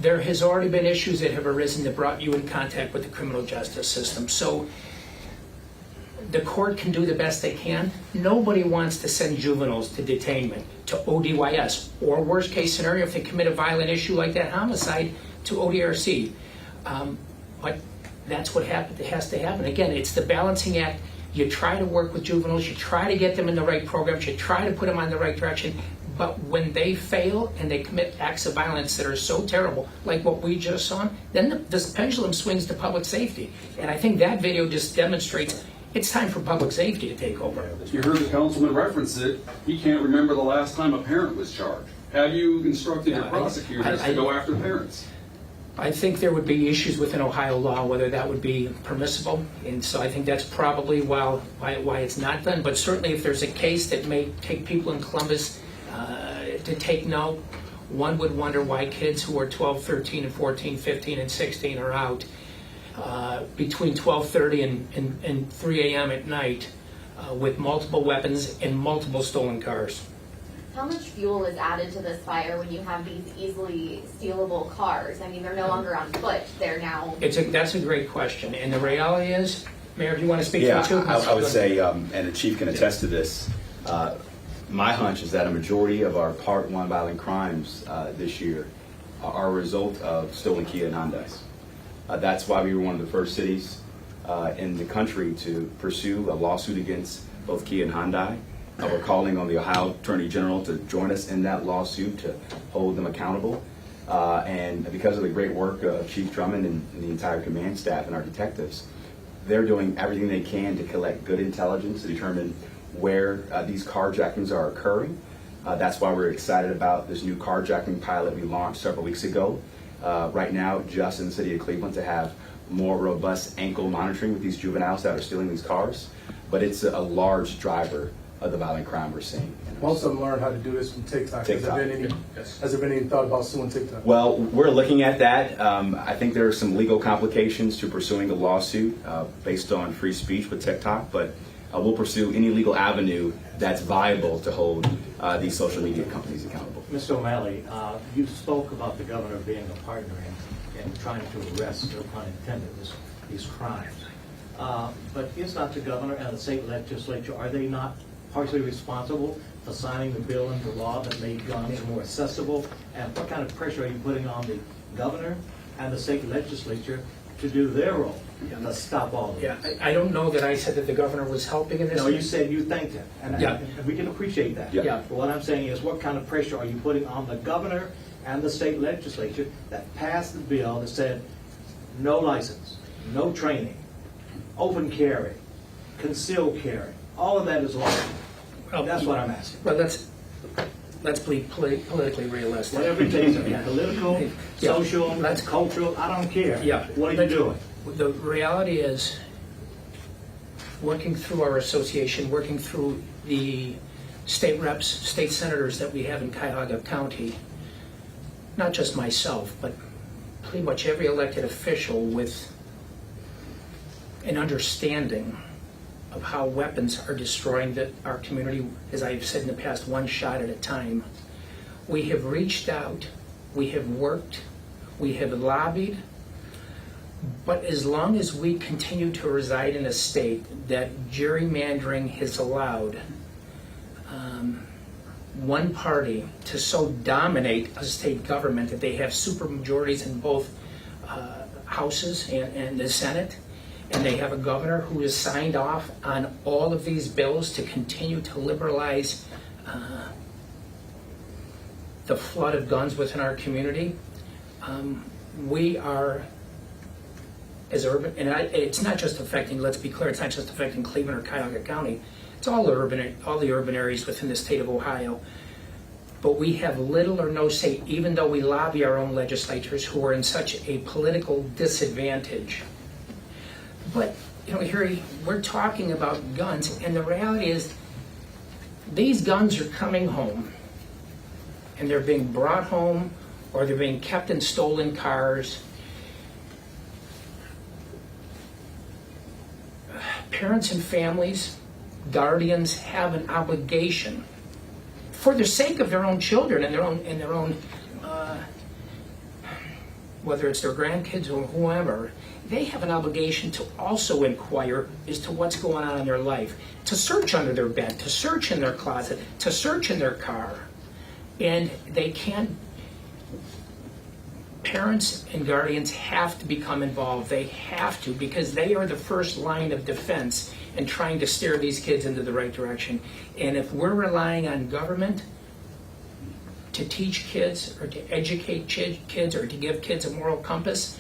there has already been issues that have arisen that brought you in contact with the criminal justice system. So the court can do the best they can. Nobody wants to send juveniles to detainment, to ODYS, or worst case scenario, if they commit a violent issue like that, homicide, to ODRC. But that's what has to happen. Again, it's the balancing act. You try to work with juveniles, you try to get them in the right programs, you try to put them on the right direction. But when they fail and they commit acts of violence that are so terrible, like what we just saw, then this pendulum swings to public safety. And I think that video just demonstrates it's time for public safety to take over. You heard the councilman reference it. He can't remember the last time a parent was charged. Have you instructed your prosecutors to go after parents? I think there would be issues within Ohio law whether that would be permissible, and so I think that's probably why it's not done. But certainly if there's a case that may take people in Columbus to take note, one would wonder why kids who are 12, 13, and 14, 15, and 16 are out between 12:30 and 3 a.m. at night with multiple weapons and multiple stolen cars. How much fuel is added to this fire when you have these easily stealable cars? I mean, they're no longer on foot, they're now... That's a great question, and the reality is, Mayor, if you want to speak to it too? I would say, and the chief can attest to this, my hunch is that a majority of our Part 1 violent crimes this year are a result of stolen Kia and Hondas. That's why we were one of the first cities in the country to pursue a lawsuit against both Kia and Hyundai. We're calling on the Ohio Attorney General to join us in that lawsuit to hold them accountable. And because of the great work of Chief Drummond and the entire command staff and our detectives, they're doing everything they can to collect good intelligence to determine where these carjackings are occurring. That's why we're excited about this new carjacking pilot we launched several weeks ago. Right now, just in the city of Cleveland, to have more robust ankle monitoring with these juveniles that are stealing these cars. But it's a large driver the violent crime we're seeing. Most of them learn how to do this from TikTok. TikTok. Has there been any thought about suing TikTok? Well, we're looking at that. I think there are some legal complications to pursuing a lawsuit based on free speech with TikTok, but we'll pursue any legal avenue that's viable to hold these social media companies accountable. Mr. O'Malley, you spoke about the governor being a partner in trying to arrest, no pun intended, these crimes. But is not the governor and the state legislature, are they not partially responsible for signing the bill into law that made guns more accessible? And what kind of pressure are you putting on the governor and the state legislature to do their role to stop all of this? Yeah, I don't know that I said that the governor was helping in this. No, you said you thanked him, and we can appreciate that. Yeah. But what I'm saying is, what kind of pressure are you putting on the governor and the state legislature that passed the bill that said no license, no training, open carry, concealed carry, all of that is law? That's what I'm asking. Well, let's be politically realistic. Whatever it takes, political, social, cultural, I don't care. Yeah. What are you doing? The reality is, working through our association, working through the state reps, state senators that we have in Cuyahoga County, not just myself, but pretty much every elected official with an understanding of how weapons are destroying our community, as I've said in the past, one shot at a time. We have reached out, we have worked, we have lobbied, but as long as we continue to reside in a state that gerrymandering has allowed one party to so dominate a state government that they have supermajorities in both houses and the Senate, and they have a governor who has signed off on all of these bills to continue to liberalize the flood of guns within our community. We are, as urban, and it's not just affecting, let's be clear, it's not just affecting Cleveland or Cuyahoga County, it's all the urban areas within the state of Ohio. But we have little or no say, even though we lobby our own legislators who are in such a political disadvantage. But, you know, here we're talking about guns, and the reality is these guns are coming home, and they're being brought home, or they're being kept in stolen cars. Parents and families, guardians have an obligation, for the sake of their own children and their own, whether it's their grandkids or whoever, they have an obligation to also inquire as to what's going on in their life, to search under their bed, to search in their closet, to search in their car. And they can't, parents and guardians have to become involved. They have to, because they are the first line of defense in trying to steer these kids into the right direction. And if we're relying on government to teach kids or to educate kids or to give kids a moral compass,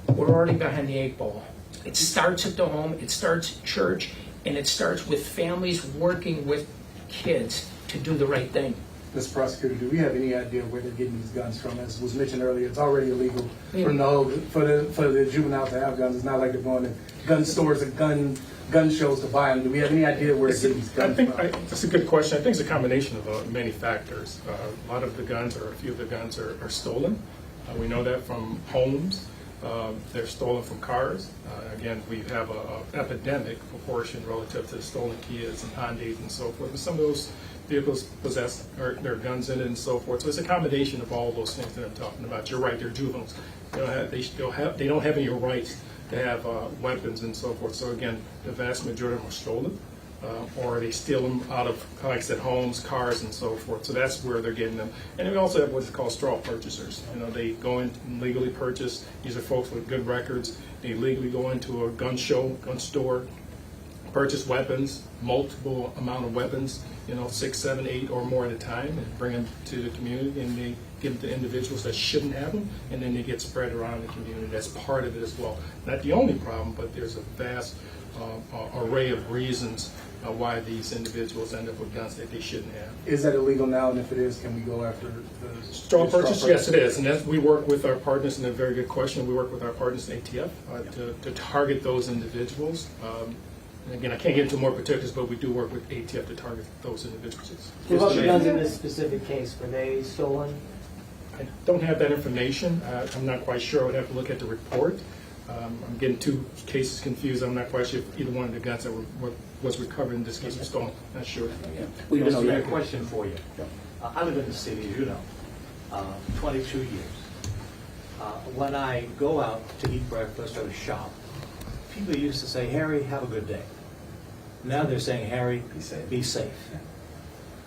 we're already behind the 8 ball. It starts at the home, it starts at church, and it starts with families working with kids to do the right thing. Mr. Prosecutor, do we have any idea where they're getting these guns from? As was mentioned earlier, it's already illegal for the juvenile to have guns. It's not like they're going to gun stores and gun shows to buy them. Do we have any idea where they're getting these guns from? That's a good question. I think it's a combination of many factors. A lot of the guns, or a few of the guns, are stolen. We know that from homes. They're stolen from cars. Again, we have an epidemic proportion relative to stolen Kias and Hondas and so forth. But some of those vehicles possess their guns in it and so forth. So it's a combination of all those things that I'm talking about. You're right, they're juveniles. They don't have any rights to have weapons and so forth. So again, the vast majority of them are stolen, or they steal them out of, like I said, homes, cars, and so forth. So that's where they're getting them. And then we also have what's called straw purchasers. You know, they go in and legally purchase. These are folks with good records. They legally go into a gun show, gun store, purchase weapons, multiple amount of weapons, 6, 7, 8 or more at a time, and bring them to the community, and they give them to individuals that shouldn't have them, and then they get spread around the community. That's part of it as well. Not the only problem, but there's a vast array of reasons why these individuals end up with guns that they shouldn't have. Is that illegal now? And if it is, can we go after the straw purchase? Yes, it is. And we work with our partners, and a very good question. We work with our partners in ATF to target those individuals. And again, I can't get into more particulars, but we do work with ATF to target those individuals. What about the guns in this specific case? Were they stolen? I don't have that information. I'm not quite sure. I would have to look at the report. I'm getting two cases confused. I'm not quite sure if either one of the guns that was recovered in this case was stolen. Not sure. We don't know. I have a question for you. I live in the city, as you know, 22 years. When I go out to eat breakfast or to shop, people used to say, Harry, have a good day. Now they're saying, Harry, be safe.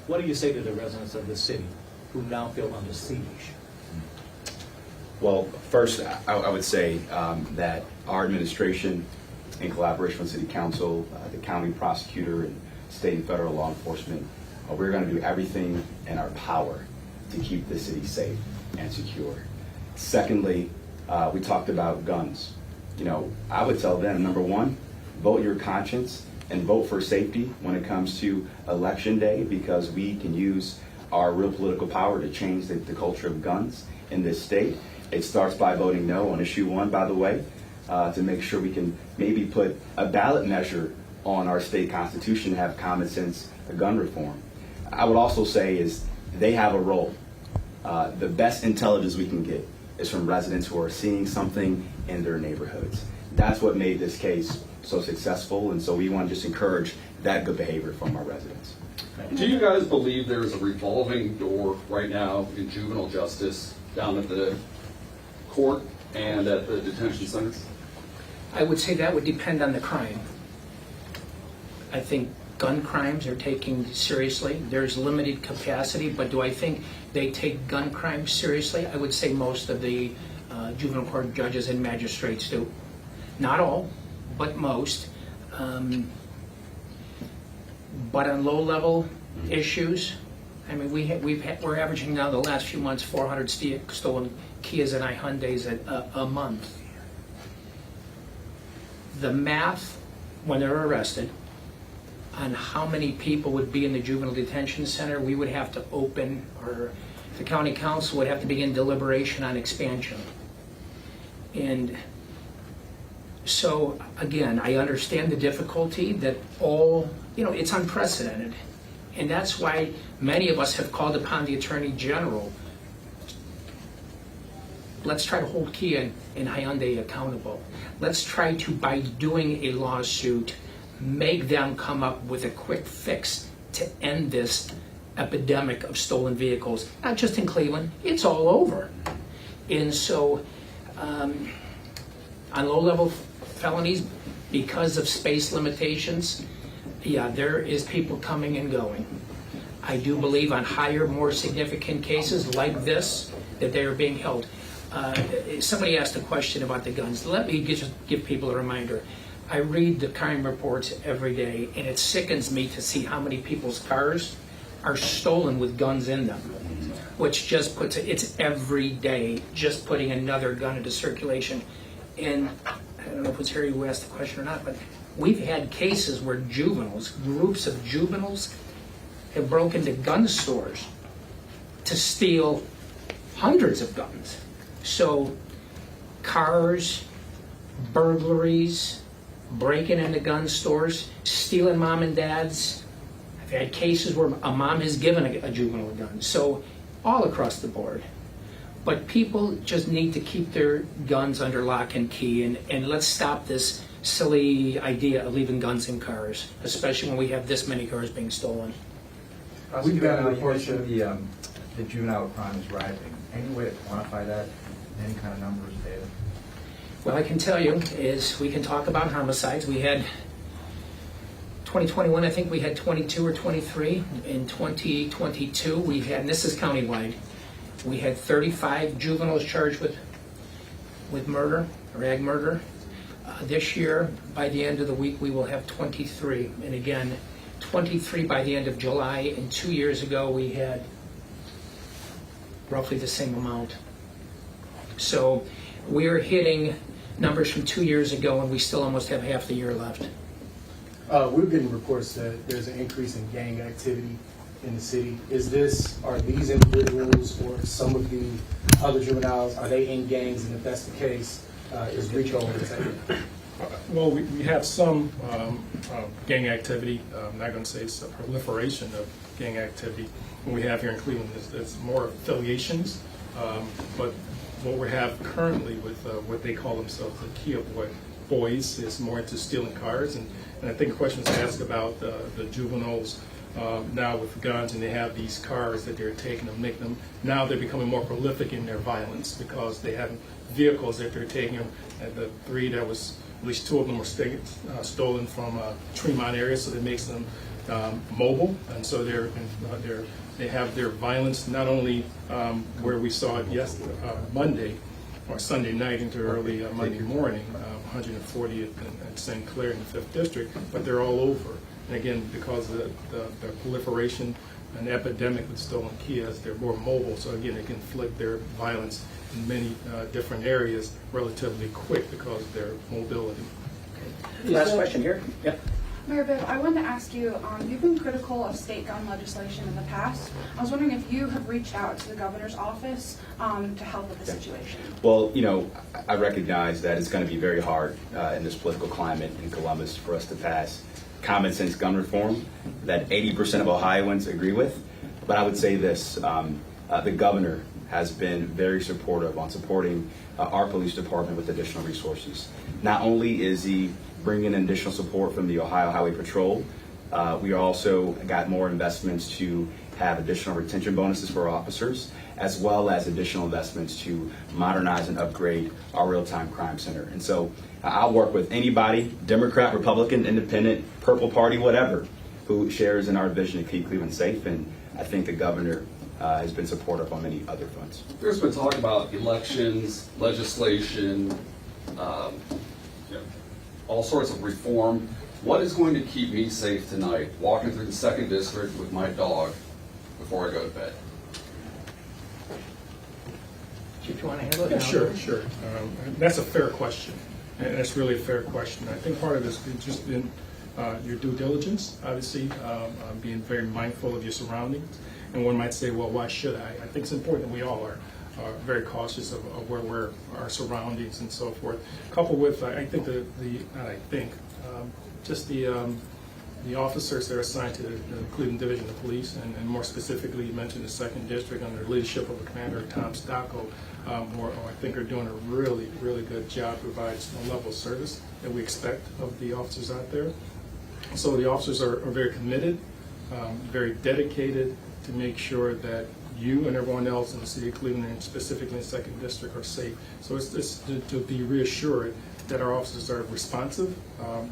What do you say to the residents of the city who now feel under siege? Well, first, I would say that our administration, in collaboration with City Council, the county prosecutor, and state and federal law enforcement, we're going to do everything in our power to keep the city safe and secure. Secondly, we talked about guns. You know, I would tell them, number one, vote your conscience and vote for safety when it comes to Election Day, because we can use our real political power to change the culture of guns in this state. It starts by voting no on issue 1, by the way, to make sure we can maybe put a ballot measure on our state constitution to have common sense gun reform. I would also say is they have a role. The best intelligence we can get is from residents who are seeing something in their neighborhoods. That's what made this case so successful, and so we want to just encourage that good behavior from our residents. Do you guys believe there's a revolving door right now in juvenile justice down at the court and at the detention centers? I would say that would depend on the crime. I think gun crimes are taken seriously. There's limited capacity, but do I think they take gun crimes seriously? I would say most of the juvenile court judges and magistrates do. Not all, but most. But on low-level issues, I mean, we're averaging now the last few months 400 stolen Kias and Hyundais a month. The math, when they're arrested, on how many people would be in the juvenile detention center, we would have to open, or the county council would have to begin deliberation on expansion. And so, again, I understand the difficulty that it's unprecedented. And that's why many of us have called upon the Attorney General. Let's try to hold Kia and Hyundai accountable. Let's try to, by doing a lawsuit, make them come up with a quick fix to end this epidemic of stolen vehicles. Not just in Cleveland, it's all over. And so, on low-level felonies, because of space limitations, yeah, there is people coming and going. I do believe on higher, more significant cases like this, that they are being held. Somebody asked a question about the guns. Let me just give people a reminder. I read the crime reports every day, and it sickens me to see how many people's cars are stolen with guns in them, which just puts it's every day just putting another gun into circulation. And I don't know if it's Harry who asked the question or not, but we've had cases where groups of juveniles have broken into gun stores to steal hundreds of guns. So cars, burglaries, breaking into gun stores, stealing mom and dads. I've had cases where a mom has given a juvenile a gun. So all across the board. But people just need to keep their guns under lock and key, and let's stop this silly idea of leaving guns in cars, especially when we have this many cars being stolen. We've got a report that the juvenile crime is rising. Any way to quantify that? Any kind of numbers, data? Well, I can tell you is we can talk about homicides. We had 2021, I think we had 22 or 23. In 2022, we had, and this is countywide, we had 35 juveniles charged with murder, or ag murder. This year, by the end of the week, we will have 23. And again, 23 by the end of July. And 2 years ago, we had roughly the same amount. So we're hitting numbers from 2 years ago, and we still almost have half the year left. We're getting reports that there's an increase in gang activity in the city. Are these individuals or some of the other juveniles, are they in gangs? And if that's the case, is RICO on the table? Well, we have some gang activity. I'm not going to say it's a proliferation of gang activity. What we have here in Cleveland is more affiliations, but what we have currently with what they call themselves the Kia boys is more into stealing cars, and I think the question was asked about the juveniles now with guns, and they have these cars that they're taking and making them. Now they're becoming more prolific in their violence because they have vehicles that they're taking them. And the three that was, at least two of them were stolen from Tremont area, so that makes them mobile, and so they have their violence not only where we saw it Monday or Sunday night into early Monday morning, 140th and St. Clair in the 5th District, but they're all over. And again, because of the proliferation and epidemic with stolen Kias, they're more mobile, so again, they can inflict their violence in many different areas relatively quick because of their mobility. Okay. Last question here. Yep. Mayor Bibb, I wanted to ask you, you've been critical of state gun legislation in the past. I was wondering if you have reached out to the governor's office to help with the situation. Well, you know, I recognize that it's going to be very hard in this political climate in Columbus for us to pass common sense gun reform that 80% of Ohioans agree with. But I would say this, the governor has been very supportive on supporting our police department with additional resources. Not only is he bringing in additional support from the Ohio Highway Patrol, we also got more investments to have additional retention bonuses for our officers, as well as additional investments to modernize and upgrade our real-time crime center. And so I'll work with anybody, Democrat, Republican, Independent, Purple Party, whatever, who shares in our vision to keep Cleveland safe. And I think the governor has been supportive on many other fronts. There's been talk about elections, legislation, all sorts of reform. What is going to keep me safe tonight, walking through the 2nd District with my dog before I go to bed? Chief, you want to handle it? Yeah, sure. That's a fair question, and that's really a fair question. I think part of this has just been your due diligence, obviously, being very mindful of your surroundings. And one might say, well, why should I? I think it's important that we all are very cautious of where we're, our surroundings and so forth. Coupled with, I think just the officers that are assigned to the Cleveland Division of Police, and more specifically, you mentioned the 2nd District under the leadership of the Commander Tom Stocco, I think are doing a really, really good job to provide the level of service that we expect of the officers out there. So the officers are very committed, very dedicated to make sure that you and everyone else in the city of Cleveland, and specifically in the 2nd District, are safe. So it's to be reassured that our officers are responsive,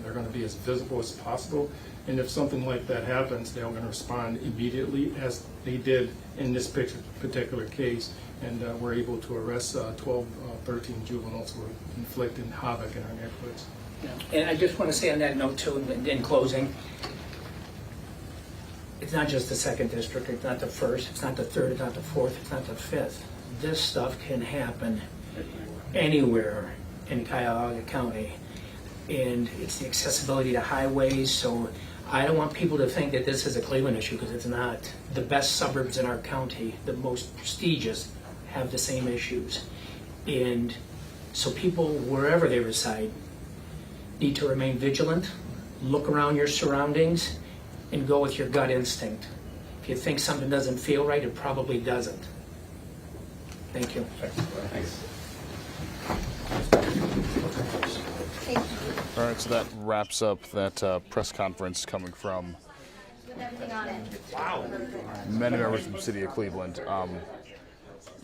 they're going to be as visible as possible, and if something like that happens, they're going to respond immediately, as they did in this particular case, and we're able to arrest 12, 13 juveniles who were inflicting havoc in our neighborhoods. Yeah. And I just want to say on that note, too, in closing, it's not just the 2nd District, it's not the 1st, it's not the 3rd, it's not the 4th, it's not the 5th. This stuff can happen anywhere in Cuyahoga County, and it's the accessibility to highways. So I don't want people to think that this is a Cleveland issue, because it's not. The best suburbs in our county, the most prestigious, have the same issues. And so people, wherever they reside, need to remain vigilant, look around your surroundings, and go with your gut instinct. If you think something doesn't feel right, it probably doesn't. Thank you. Thanks. All right, so that wraps up that press conference coming from many members from the city of Cleveland.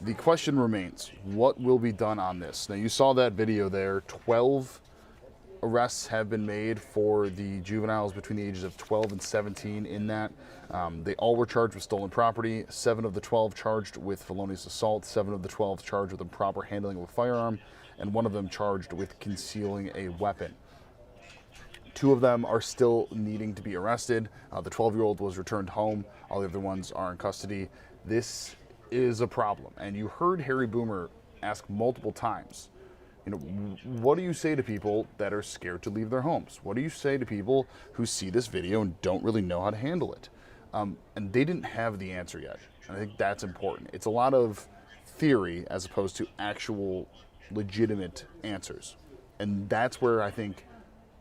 The question remains, what will be done on this? Now, you saw that video there. 12 arrests have been made for the juveniles between the ages of 12 and 17 in that. They all were charged with stolen property. 7 of the 12 charged with felonious assault. 7 of the 12 charged with improper handling of a firearm. And 1 of them charged with concealing a weapon. 2 of them are still needing to be arrested. The 12-year-old was returned home. All the other ones are in custody. This is a problem. And you heard Harry Boomer ask multiple times, what do you say to people that are scared to leave their homes? What do you say to people who see this video and don't really know how to handle it? And they didn't have the answer yet. And I think that's important. It's a lot of theory as opposed to actual legitimate answers. And that's where I think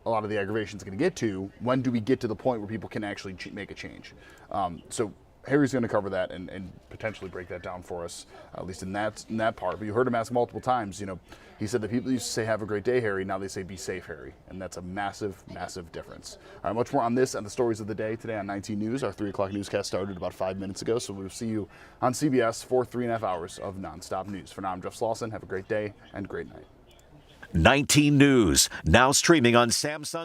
a lot of the aggravation is going to get to. When do we get to the point where people can actually make a change? So Harry's going to cover that and potentially break that down for us, at least in that part. But you heard him ask multiple times. He said that people used to say, "Have a great day, Harry." Now they say, "Be safe, Harry," and that's a massive, massive difference. All right, much more on this and the stories of the day today on 19 News. Our 3 o'clock newscast started about 5 minutes ago, so we'll see you on CBS for 3.5 hours of nonstop news. For now, I'm Jeff Slauson. Have a great day and great night. 19 News, now streaming on Samsung.